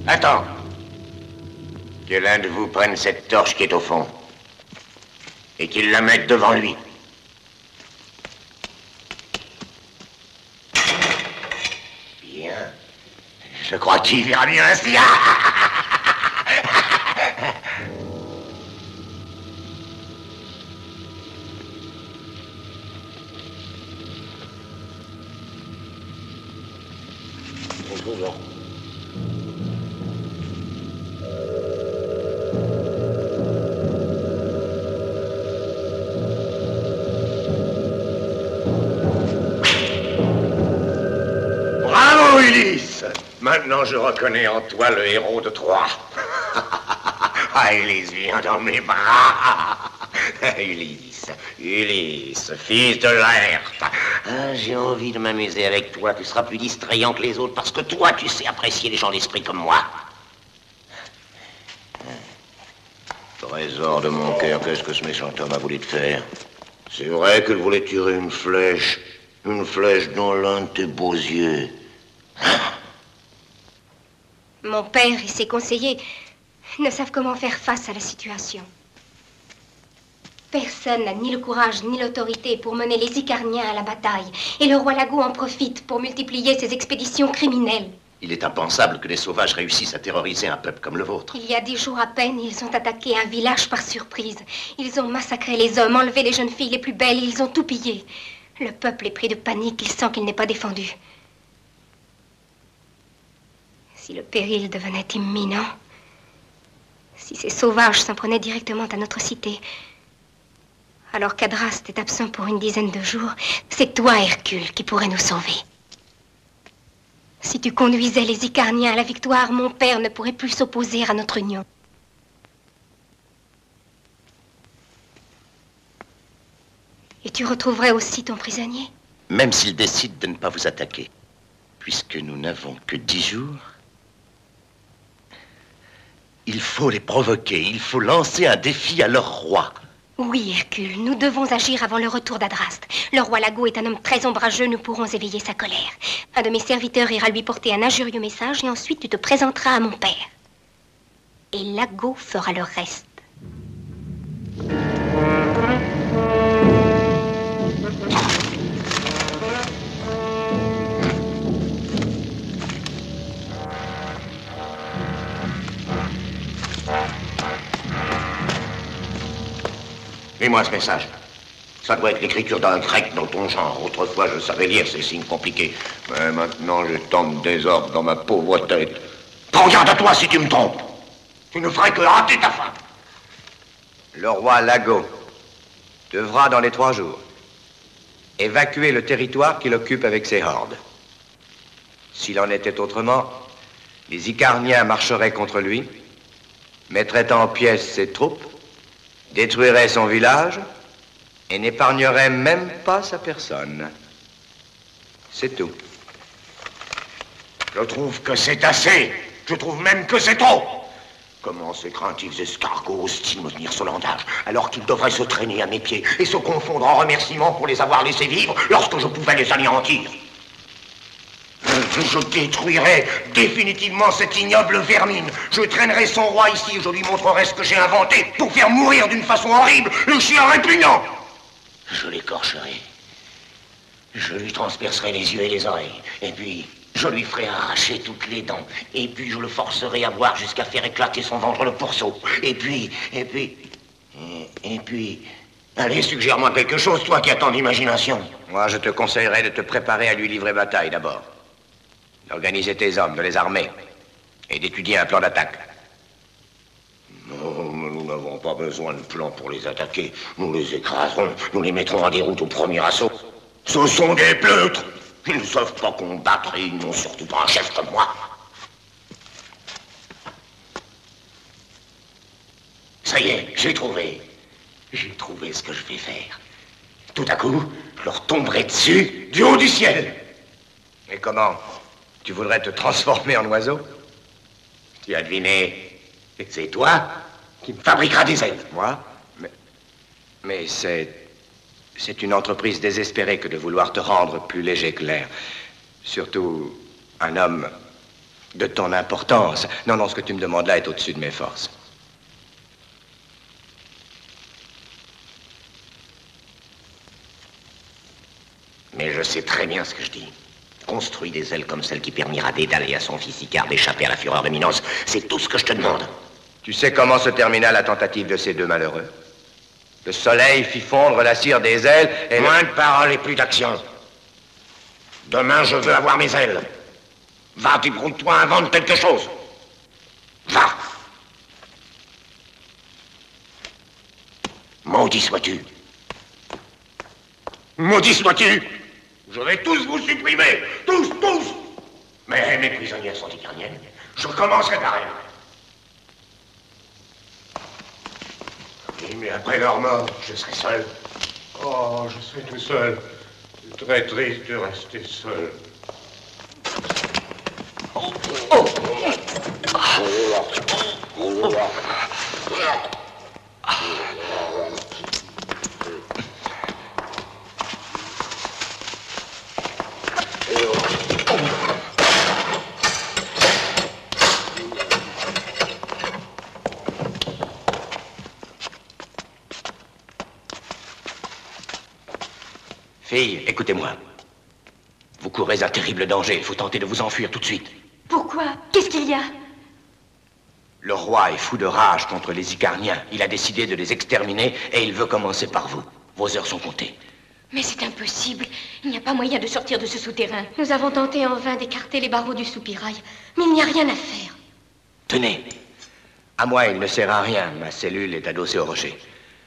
Attends. Que l'un de vous prenne cette torche qui est au fond et qu'il la mette devant lui. Bien. Je crois qu'il verra mieux ainsi. Bravo, Ulysse! Maintenant, je reconnais en toi le héros de Troie. Ah, Ulysse, viens dans mes bras. Ulysse, Ulysse, fils de Laerte. Ah, j'ai envie de m'amuser avec toi. Tu seras plus distrayant que les autres parce que toi, tu sais apprécier les gens d'esprit comme moi. Trésor de mon cœur, qu'est-ce que ce méchant homme a voulu te faire? C'est vrai qu'il voulait tirer une flèche dans l'un de tes beaux yeux. Mon père et ses conseillers ne savent comment faire face à la situation. Personne n'a ni le courage ni l'autorité pour mener les Icarniens à la bataille. Et le roi Lago en profite pour multiplier ses expéditions criminelles. Il est impensable que les sauvages réussissent à terroriser un peuple comme le vôtre. Il y a 10 jours à peine, ils ont attaqué un village par surprise. Ils ont massacré les hommes, enlevé les jeunes filles les plus belles, ils ont tout pillé. Le peuple est pris de panique, il sent qu'il n'est pas défendu. Si le péril devenait imminent, si ces sauvages s'en prenaient directement à notre cité, alors qu'Adraste est absent pour une dizaine de jours, c'est toi, Hercule, qui pourrais nous sauver. Si tu conduisais les Icarniens à la victoire, mon père ne pourrait plus s'opposer à notre union. Et tu retrouverais aussi ton prisonnier? Même s'ils décident de ne pas vous attaquer, puisque nous n'avons que 10 jours, il faut les provoquer, il faut lancer un défi à leur roi. Oui, Hercule, nous devons agir avant le retour d'Adraste. Le roi Lago est un homme très ombrageux, nous pourrons éveiller sa colère. Un de mes serviteurs ira lui porter un injurieux message et ensuite tu te présenteras à mon père. Et Lago fera le reste. Lis-moi ce message. Ça doit être l'écriture d'un grec dans ton genre. Autrefois, je savais lire ces signes compliqués. Mais maintenant, j'ai tant de désordre dans ma pauvre tête. Prends garde à toi si tu me trompes. Tu ne ferais que rater ta fin. Le roi Lago devra, dans les 3 jours, évacuer le territoire qu'il occupe avec ses hordes. S'il en était autrement, les Icarniens marcheraient contre lui, mettraient en pièces ses troupes, détruiraient son village et n'épargneraient même pas sa personne. C'est tout. Je trouve que c'est assez. Je trouve même que c'est trop. Comment ces craintifs escargots osent-ils me tenir sur l'andage, alors qu'ils devraient se traîner à mes pieds et se confondre en remerciements pour les avoir laissés vivre lorsque je pouvais les anéantir? Je détruirai définitivement cette ignoble vermine. Je traînerai son roi ici et je lui montrerai ce que j'ai inventé pour faire mourir d'une façon horrible le chien répugnant. Je l'écorcherai. Je lui transpercerai les yeux et les oreilles. Et puis, je lui ferai arracher toutes les dents. Et puis, je le forcerai à boire jusqu'à faire éclater son ventre le pourceau. Et puis... Allez, suggère-moi quelque chose, toi qui as tant d'imagination. Moi, je te conseillerais de te préparer à lui livrer bataille d'abord. D'organiser tes hommes, de les armer. Et d'étudier un plan d'attaque. Non, mais nous n'avons pas besoin de plan pour les attaquer. Nous les écraserons. Nous les mettrons en déroute au premier assaut. Ce sont des pleutres. Ils ne savent pas combattre et ils n'ont surtout pas un chef comme moi. Ça y est, j'ai trouvé. J'ai trouvé ce que je vais faire. Tout à coup, je leur tomberai dessus du haut du ciel. Et comment? Tu voudrais te transformer en oiseau? Tu as deviné. C'est toi qui me fabriqueras des ailes. Moi? Mais c'est une entreprise désespérée que de vouloir te rendre plus léger que l'air. Surtout un homme de ton importance. Non, ce que tu me demandes là est au-dessus de mes forces. Mais je sais très bien ce que je dis. Construis des ailes comme celle qui permettra Dédale et à son fils Icare d'échapper à la fureur de Minos. C'est tout ce que je te demande. Tu sais comment se termina la tentative de ces deux malheureux? Le soleil fit fondre la cire des ailes et... Moins de paroles et plus d'action. Demain, je veux avoir mes ailes. Va, débrouille-toi, invente quelque chose. Va. Maudit sois-tu. Maudit sois-tu. Je vais tous vous supprimer. Tous. Mais mes prisonnières sont icarniennes. Je commencerai par elles. Oui, mais après leur mort, je serai seul. Oh, je serai tout seul. C'est très triste de rester seul. Fille, écoutez-moi. Vous courez un terrible danger. Il faut tenter de vous enfuir tout de suite. Pourquoi? Qu'est-ce qu'il y a? Le roi est fou de rage contre les Icarniens. Il a décidé de les exterminer et il veut commencer par vous. Vos heures sont comptées. Mais c'est impossible. Il n'y a pas moyen de sortir de ce souterrain. Nous avons tenté en vain d'écarter les barreaux du soupirail, mais il n'y a rien à faire. Tenez. À moi, il ne sert à rien. Ma cellule est adossée au rocher.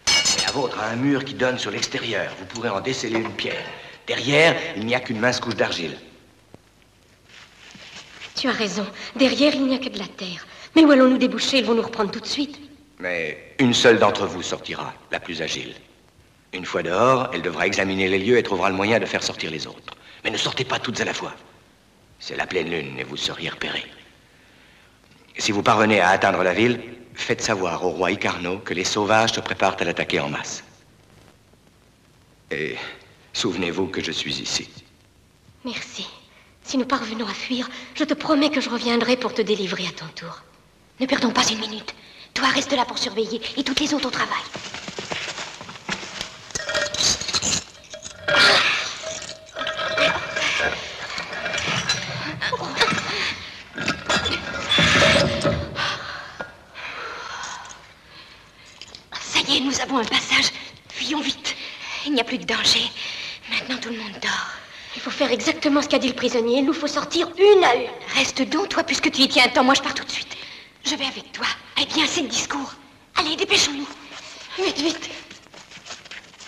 Mais la vôtre a un mur qui donne sur l'extérieur. Vous pourrez en déceler une pierre. Derrière, il n'y a qu'une mince couche d'argile. Tu as raison. Derrière, il n'y a que de la terre. Mais où allons-nous déboucher? Ils vont nous reprendre tout de suite. Mais une seule d'entre vous sortira, la plus agile. Une fois dehors, elle devra examiner les lieux et trouvera le moyen de faire sortir les autres. Mais ne sortez pas toutes à la fois. C'est la pleine lune et vous seriez repérés. Si vous parvenez à atteindre la ville, faites savoir au roi Icarno que les sauvages se préparent à l'attaquer en masse. Et souvenez-vous que je suis ici. Merci. Si nous parvenons à fuir, je te promets que je reviendrai pour te délivrer à ton tour. Ne perdons pas une minute. Toi, reste là pour surveiller et toutes les autres au travail. Ça y est, nous avons un passage. Fuyons vite. Il n'y a plus plus de danger. Maintenant, tout le monde dort. Il faut faire exactement ce qu'a dit le prisonnier. Il nous faut sortir une à une. Reste donc, toi, puisque tu y tiens tant. Moi, je pars tout de suite. Je vais avec toi. Eh bien, assez de discours. Allez, dépêchons-nous. Vite, vite.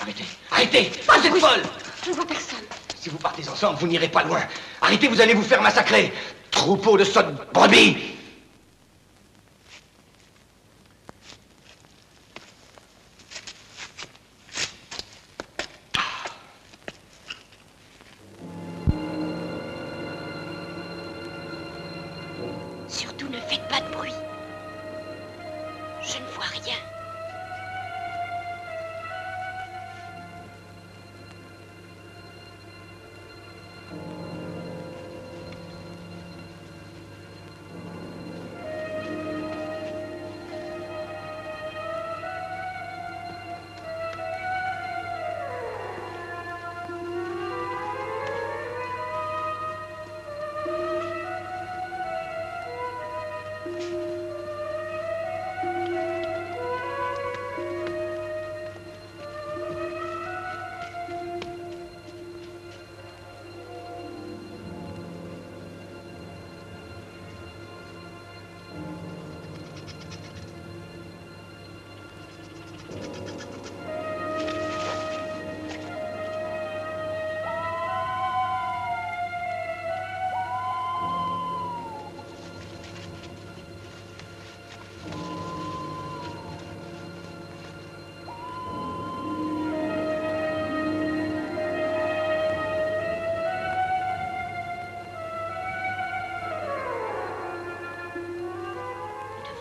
Arrêtez, arrêtez. Pas cette folle. Je ne vois personne. Si vous partez ensemble, vous n'irez pas loin. Arrêtez, vous allez vous faire massacrer. Troupeau de sottes brebis. Surtout, ne faites pas de bruit. Je ne vois rien.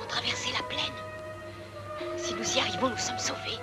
Traverser la plaine. Si nous y arrivons, nous sommes sauvés.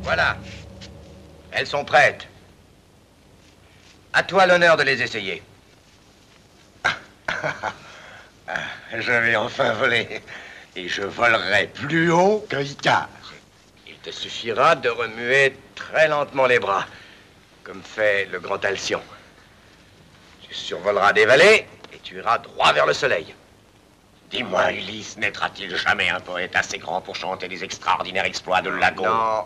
Voilà. Elles sont prêtes. À toi l'honneur de les essayer. Je vais enfin voler. Et je volerai plus haut que Icare. Il te suffira de remuer très lentement les bras, comme fait le grand Alcyon. Tu survoleras des vallées et tu iras droit vers le soleil. Dis-moi, Ulysse, naîtra-t-il jamais un poète assez grand pour chanter les extraordinaires exploits de Lagon? Non.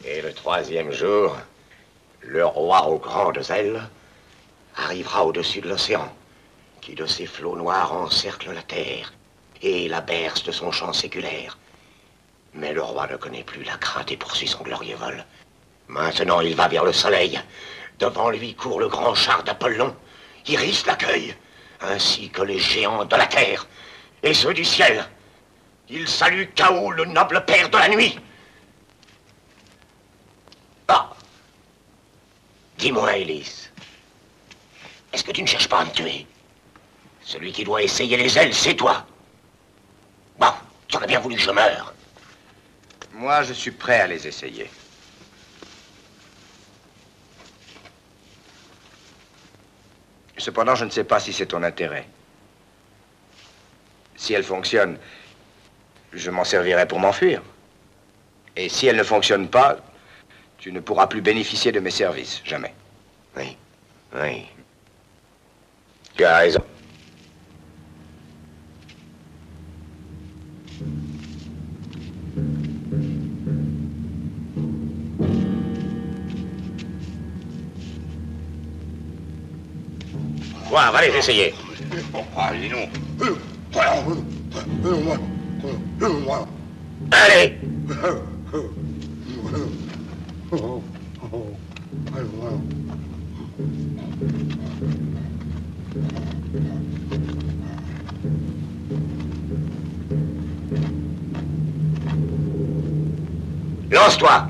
Et le troisième jour, le roi aux grandes ailes arrivera au-dessus de l'océan, qui de ses flots noirs encercle la terre et la berce de son chant séculaire. Mais le roi ne connaît plus la crainte et poursuit son glorieux vol. Maintenant, il va vers le soleil. Devant lui court le grand char d'Apollon. Iris l'accueille, ainsi que les géants de la terre et ceux du ciel. Il salue Chaos, le noble père de la nuit. Ah! Dis-moi, Ulysse, est-ce que tu ne cherches pas à me tuer? Celui qui doit essayer les ailes, c'est toi. Bon, tu aurais bien voulu que je meure. Moi, je suis prêt à les essayer. Cependant, je ne sais pas si c'est ton intérêt. Si elle fonctionne, je m'en servirai pour m'enfuir. Et si elle ne fonctionne pas, tu ne pourras plus bénéficier de mes services, jamais. Oui, oui. Tu as raison. voir, allez, essayez. Allez, non. Allez. Lance-toi.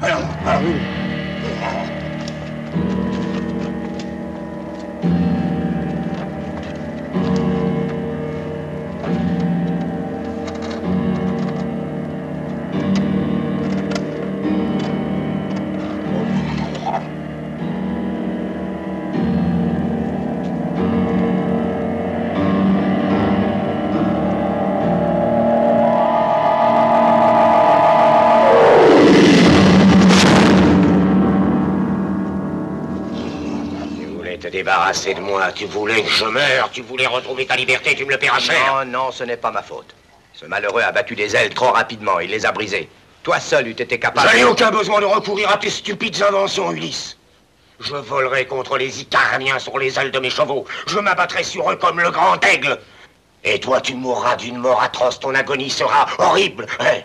Débarrasser de moi, tu voulais que je meure, tu voulais retrouver ta liberté, tu me le paieras cher. Non, non, ce n'est pas ma faute. Ce malheureux a battu des ailes trop rapidement, il les a brisées. Toi seul eût été capable... Je n'ai aucun besoin de recourir à tes stupides inventions, Ulysse. Je volerai contre les Icarniens sur les ailes de mes chevaux. Je m'abattrai sur eux comme le grand aigle. Et toi, tu mourras d'une mort atroce, ton agonie sera horrible. Hein?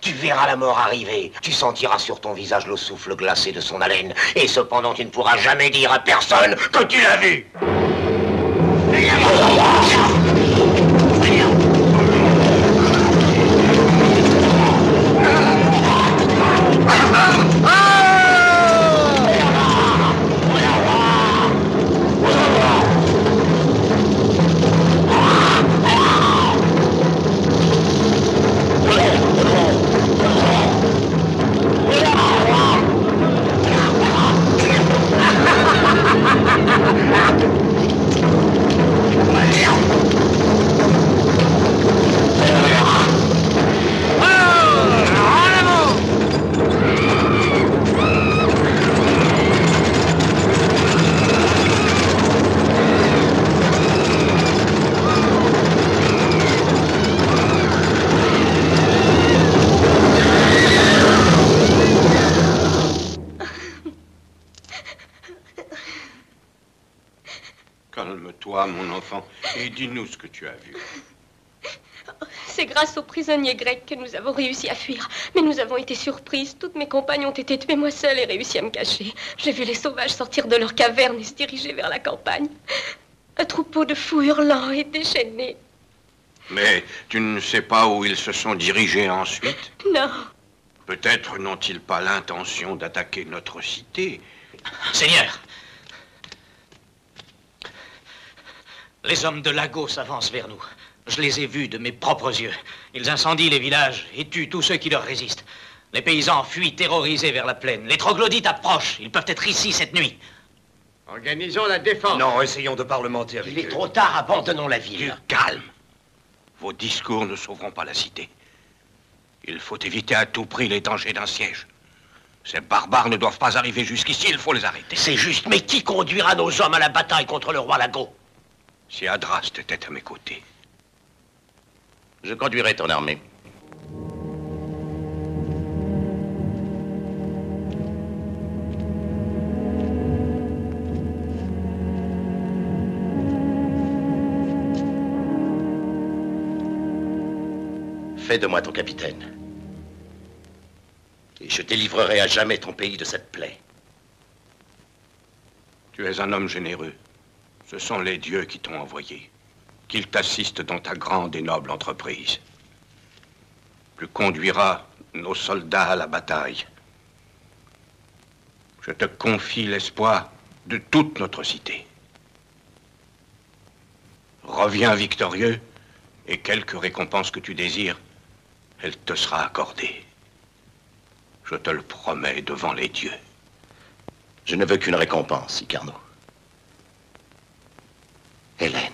Tu verras la mort arriver, tu sentiras sur ton visage le souffle glacé de son haleine, et cependant tu ne pourras jamais dire à personne que tu l'as vu. Calme-toi, mon enfant, et dis-nous ce que tu as vu. C'est grâce aux prisonniers grecs que nous avons réussi à fuir. Mais nous avons été surprises. Toutes mes compagnes ont été tuées. Moi seule ai réussi à me cacher. J'ai vu les sauvages sortir de leur caverne et se diriger vers la campagne. Un troupeau de fous hurlants et déchaînés. Mais tu ne sais pas où ils se sont dirigés ensuite? Non. Peut-être n'ont-ils pas l'intention d'attaquer notre cité. Seigneur, les hommes de Lagos avancent vers nous. Je les ai vus de mes propres yeux. Ils incendient les villages et tuent tous ceux qui leur résistent. Les paysans fuient terrorisés vers la plaine. Les troglodytes approchent. Ils peuvent être ici cette nuit. Organisons la défense. Non, essayons de parlementer avec eux. Il est trop tard, abandonnons la ville. Du calme. Vos discours ne sauveront pas la cité. Il faut éviter à tout prix les dangers d'un siège. Ces barbares ne doivent pas arriver jusqu'ici, il faut les arrêter. C'est juste, mais qui conduira nos hommes à la bataille contre le roi Lago? Si Adraste était à mes côtés. Je conduirai ton armée. Fais de moi ton capitaine. Et je délivrerai à jamais ton pays de cette plaie. Tu es un homme généreux. Ce sont les dieux qui t'ont envoyé. Qu'ils t'assistent dans ta grande et noble entreprise. Tu conduiras nos soldats à la bataille. Je te confie l'espoir de toute notre cité. Reviens victorieux, et quelque récompense que tu désires, elle te sera accordée. Je te le promets devant les dieux. Je ne veux qu'une récompense, Icarno. Hélène.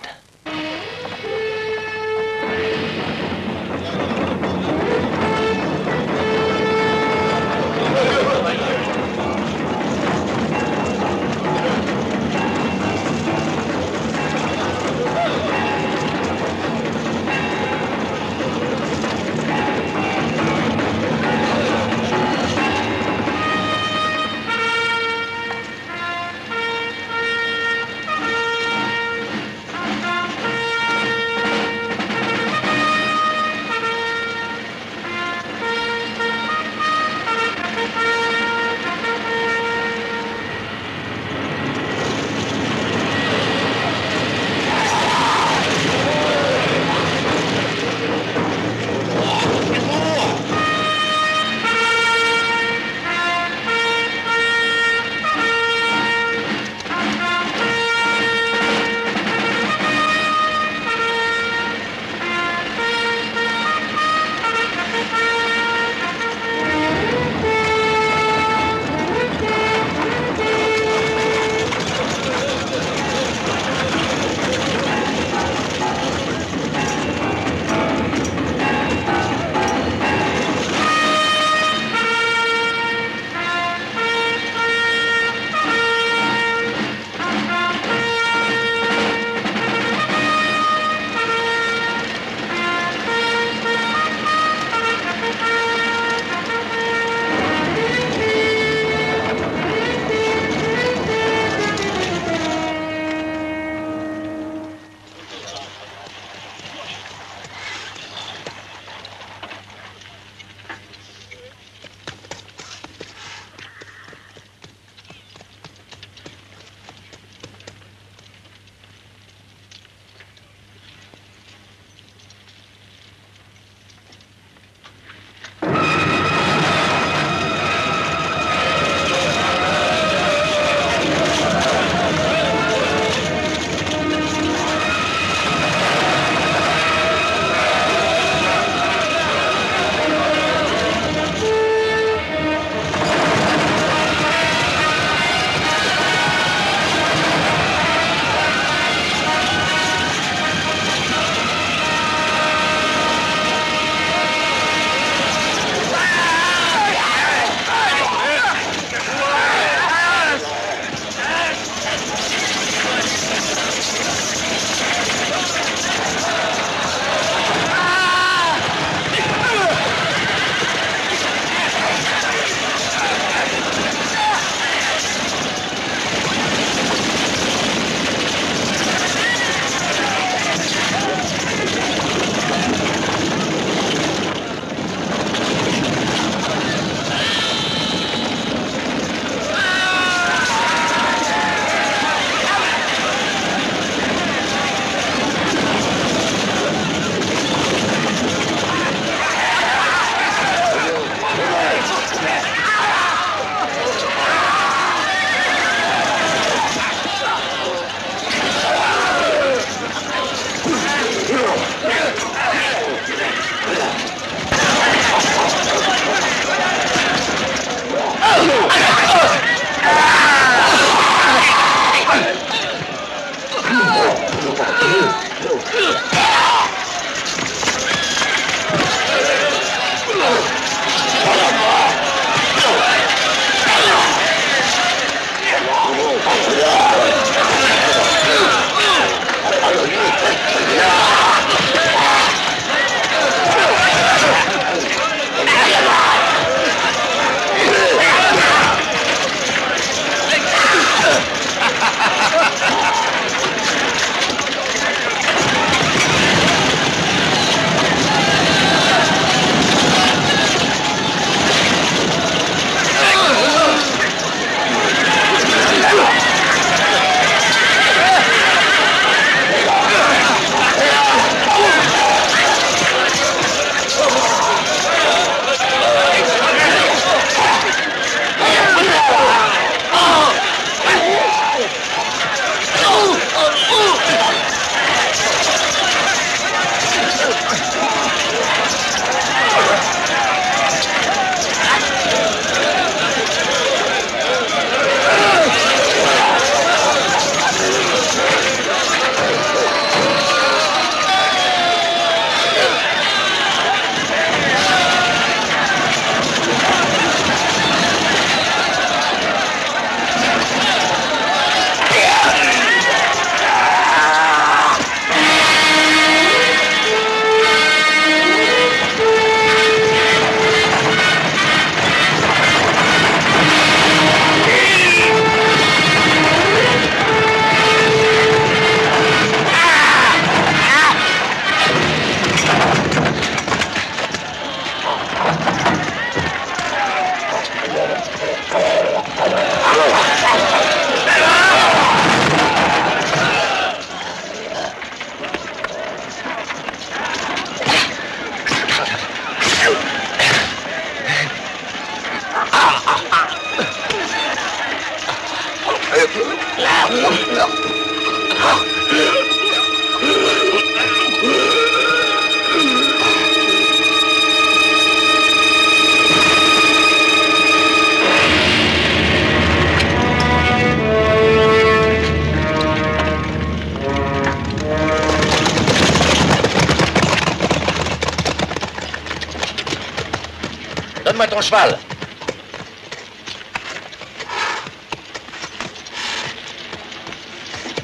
Donne-moi ton cheval.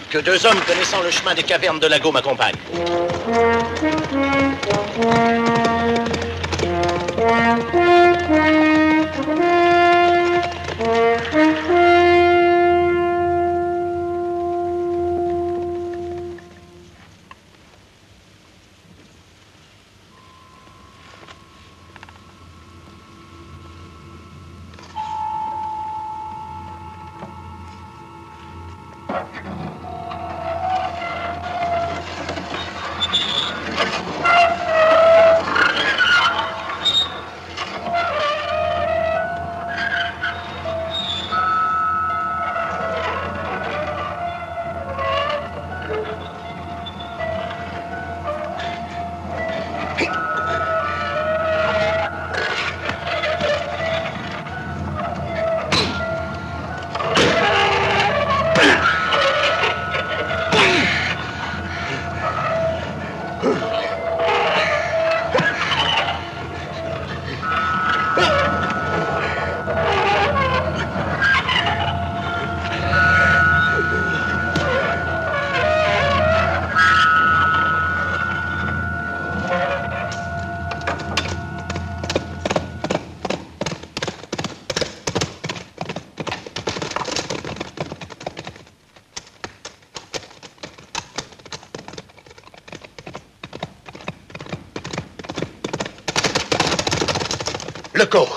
Que 2 hommes connaissant le chemin des cavernes de Lago m'accompagnent. Leco.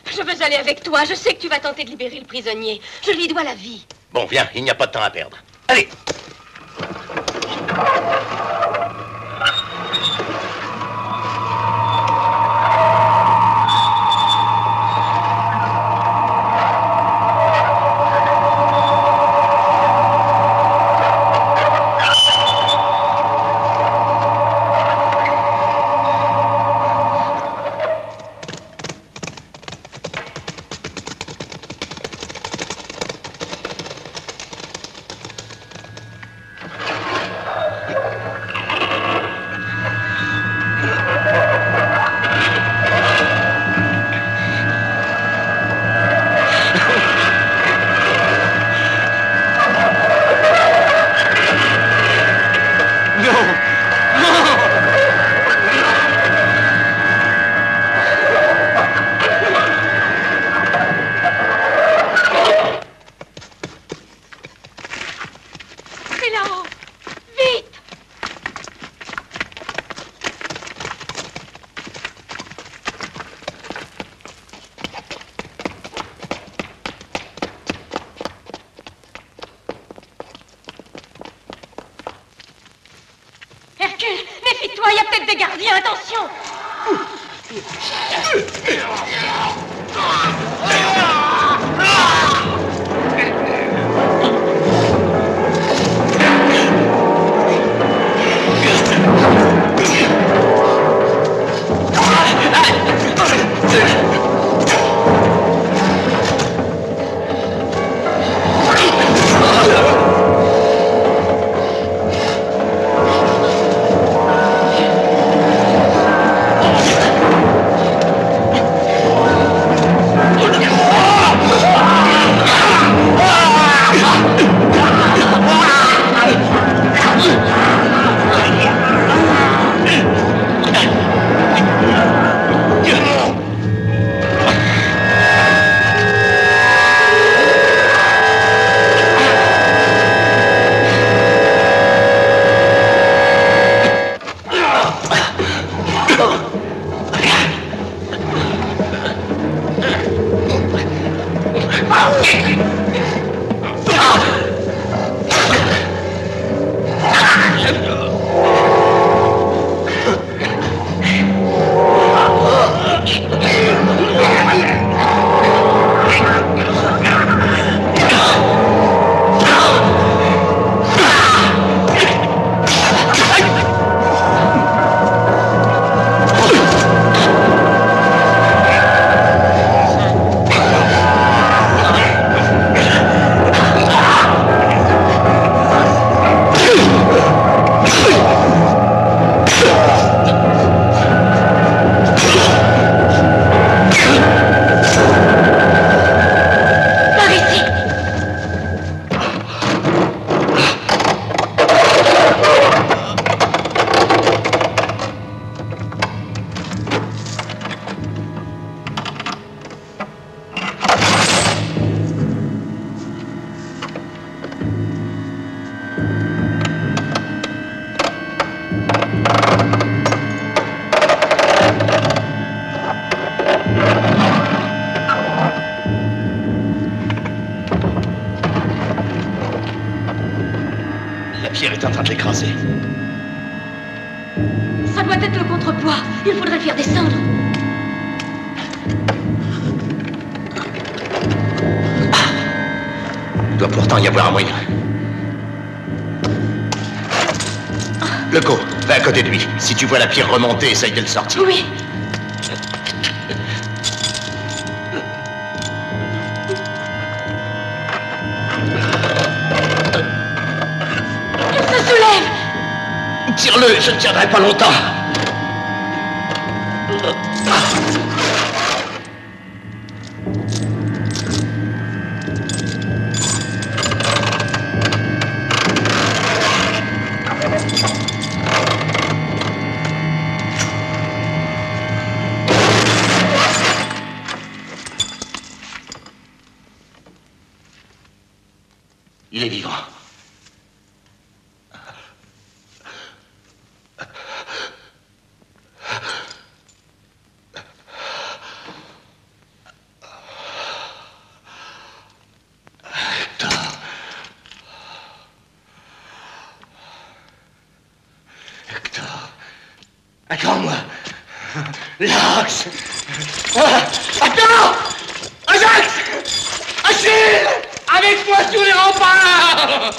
Je veux aller avec toi. Je sais que tu vas tenter de libérer le prisonnier. Je lui dois la vie. Bon, viens, il n'y a pas de temps à perdre. Allez. Méfie-toi, il y a peut-être des gardiens, attention! Ça doit être le contrepoids. Il faudrait le faire descendre. Il doit pourtant y avoir un moyen. Leco, va à côté de lui. Si tu vois la pierre remonter, essaye de le sortir. Oui. Il se soulève. Tire-le, je ne tiendrai pas longtemps. Il est vivant. Attends-moi. Lâche. Attends. Ajax. Achille. Avec moi sur les remparts.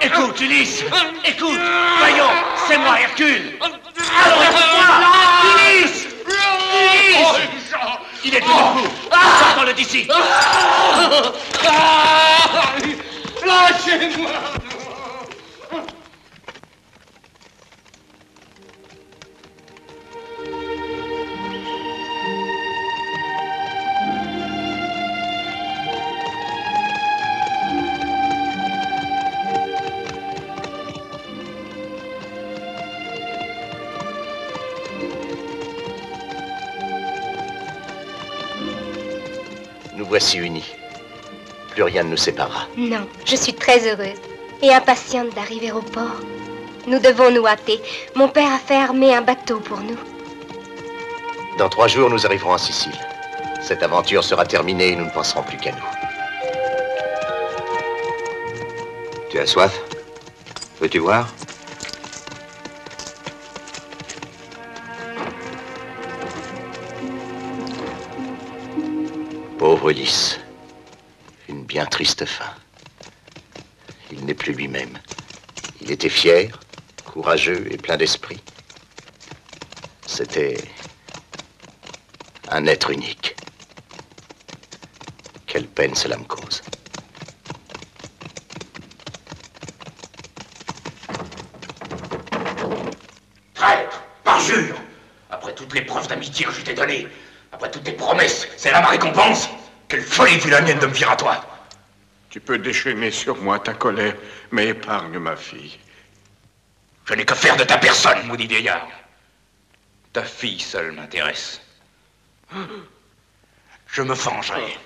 Écoute, Ulysse. Écoute. Voyons, c'est moi, Hercule. Alors écoute-moi. Ulysse. Ulysse. Il est toujours fou. Sortons-le d'ici. Lâchez-moi. Nous voici unis. Plus rien ne nous séparera. Non, je suis très heureuse et impatiente d'arriver au port. Nous devons nous hâter. Mon père a fait armer un bateau pour nous. Dans 3 jours, nous arriverons en Sicile. Cette aventure sera terminée et nous ne penserons plus qu'à nous. Tu as soif? Veux-tu voir? Pauvre Ulysse. Une bien triste fin. Il n'est plus lui-même. Il était fier, courageux et plein d'esprit. C'était un être unique. Quelle peine cela me cause. Traître, parjure. Après toutes les preuves d'amitié que je t'ai données, après toutes tes promesses, c'est là ma récompense? Quelle folie fut la mienne de me fier à toi. Tu peux déchaîner sur moi ta colère, mais épargne ma fille. Je n'ai que faire de ta personne, maudit vieillard. Ta fille seule m'intéresse. Je me vengerai.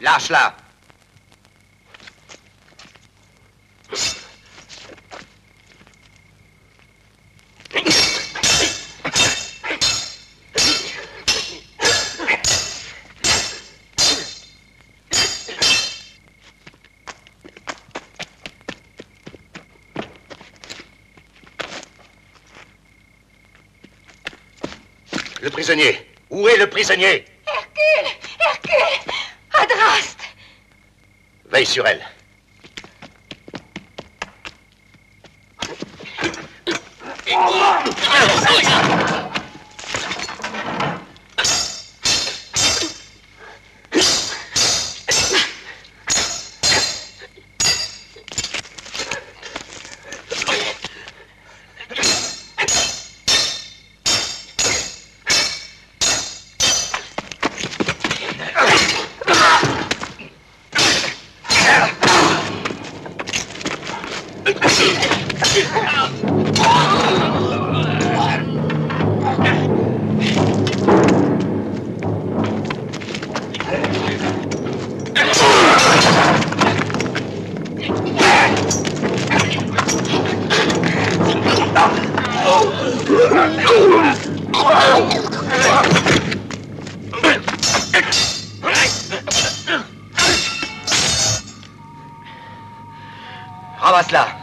Lâche-la. Le prisonnier. Où est le prisonnier? Hercule! Hercule! Adraste! Veille sur elle. Ramasse-la.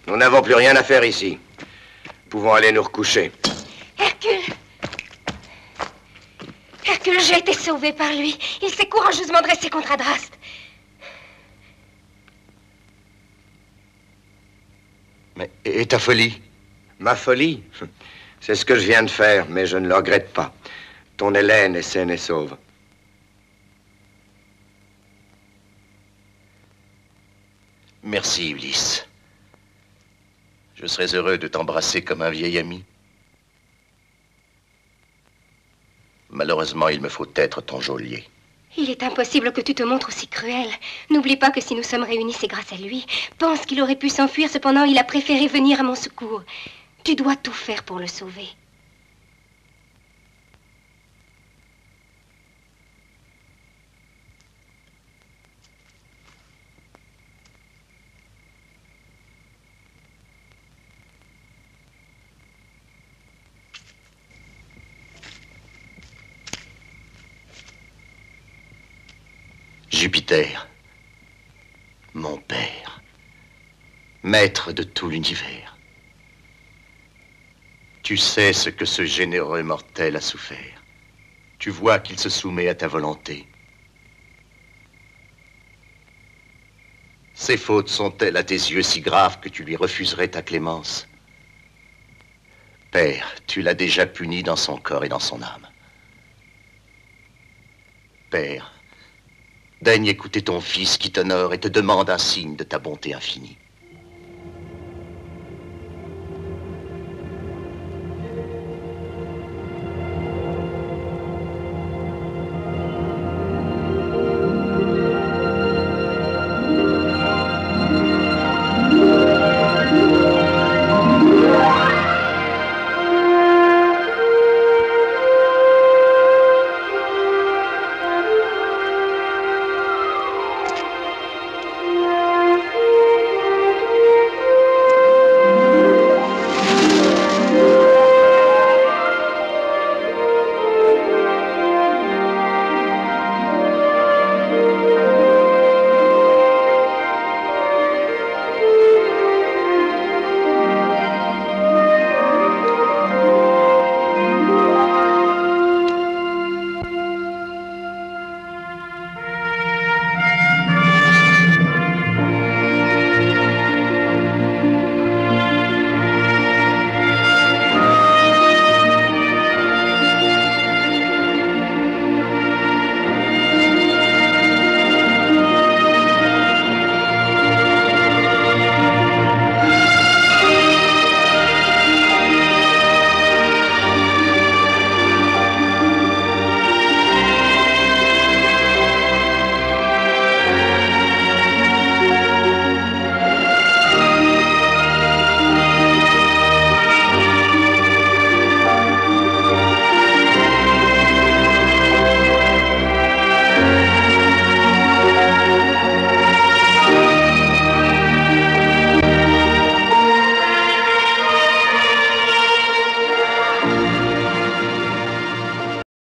Nous n'avons plus rien à faire ici. Pouvons aller nous recoucher. Hercule! Hercule, j'ai été sauvée par lui. Il s'est courageusement dressé contre Adraste. Mais et ta folie? Ma folie? C'est ce que je viens de faire, mais je ne le regrette pas. Ton Hélène est saine et sauve. Merci, Ulysse. Je serais heureux de t'embrasser comme un vieil ami. Malheureusement, il me faut être ton geôlier. Il est impossible que tu te montres aussi cruel. N'oublie pas que si nous sommes réunis, c'est grâce à lui. Pense qu'il aurait pu s'enfuir, cependant il a préféré venir à mon secours. Tu dois tout faire pour le sauver. Jupiter, mon père, maître de tout l'univers. Tu sais ce que ce généreux mortel a souffert. Tu vois qu'il se soumet à ta volonté. Ses fautes sont-elles à tes yeux si graves que tu lui refuserais ta clémence? Père, tu l'as déjà puni dans son corps et dans son âme. Père, daigne écouter ton fils qui t'honore et te demande un signe de ta bonté infinie.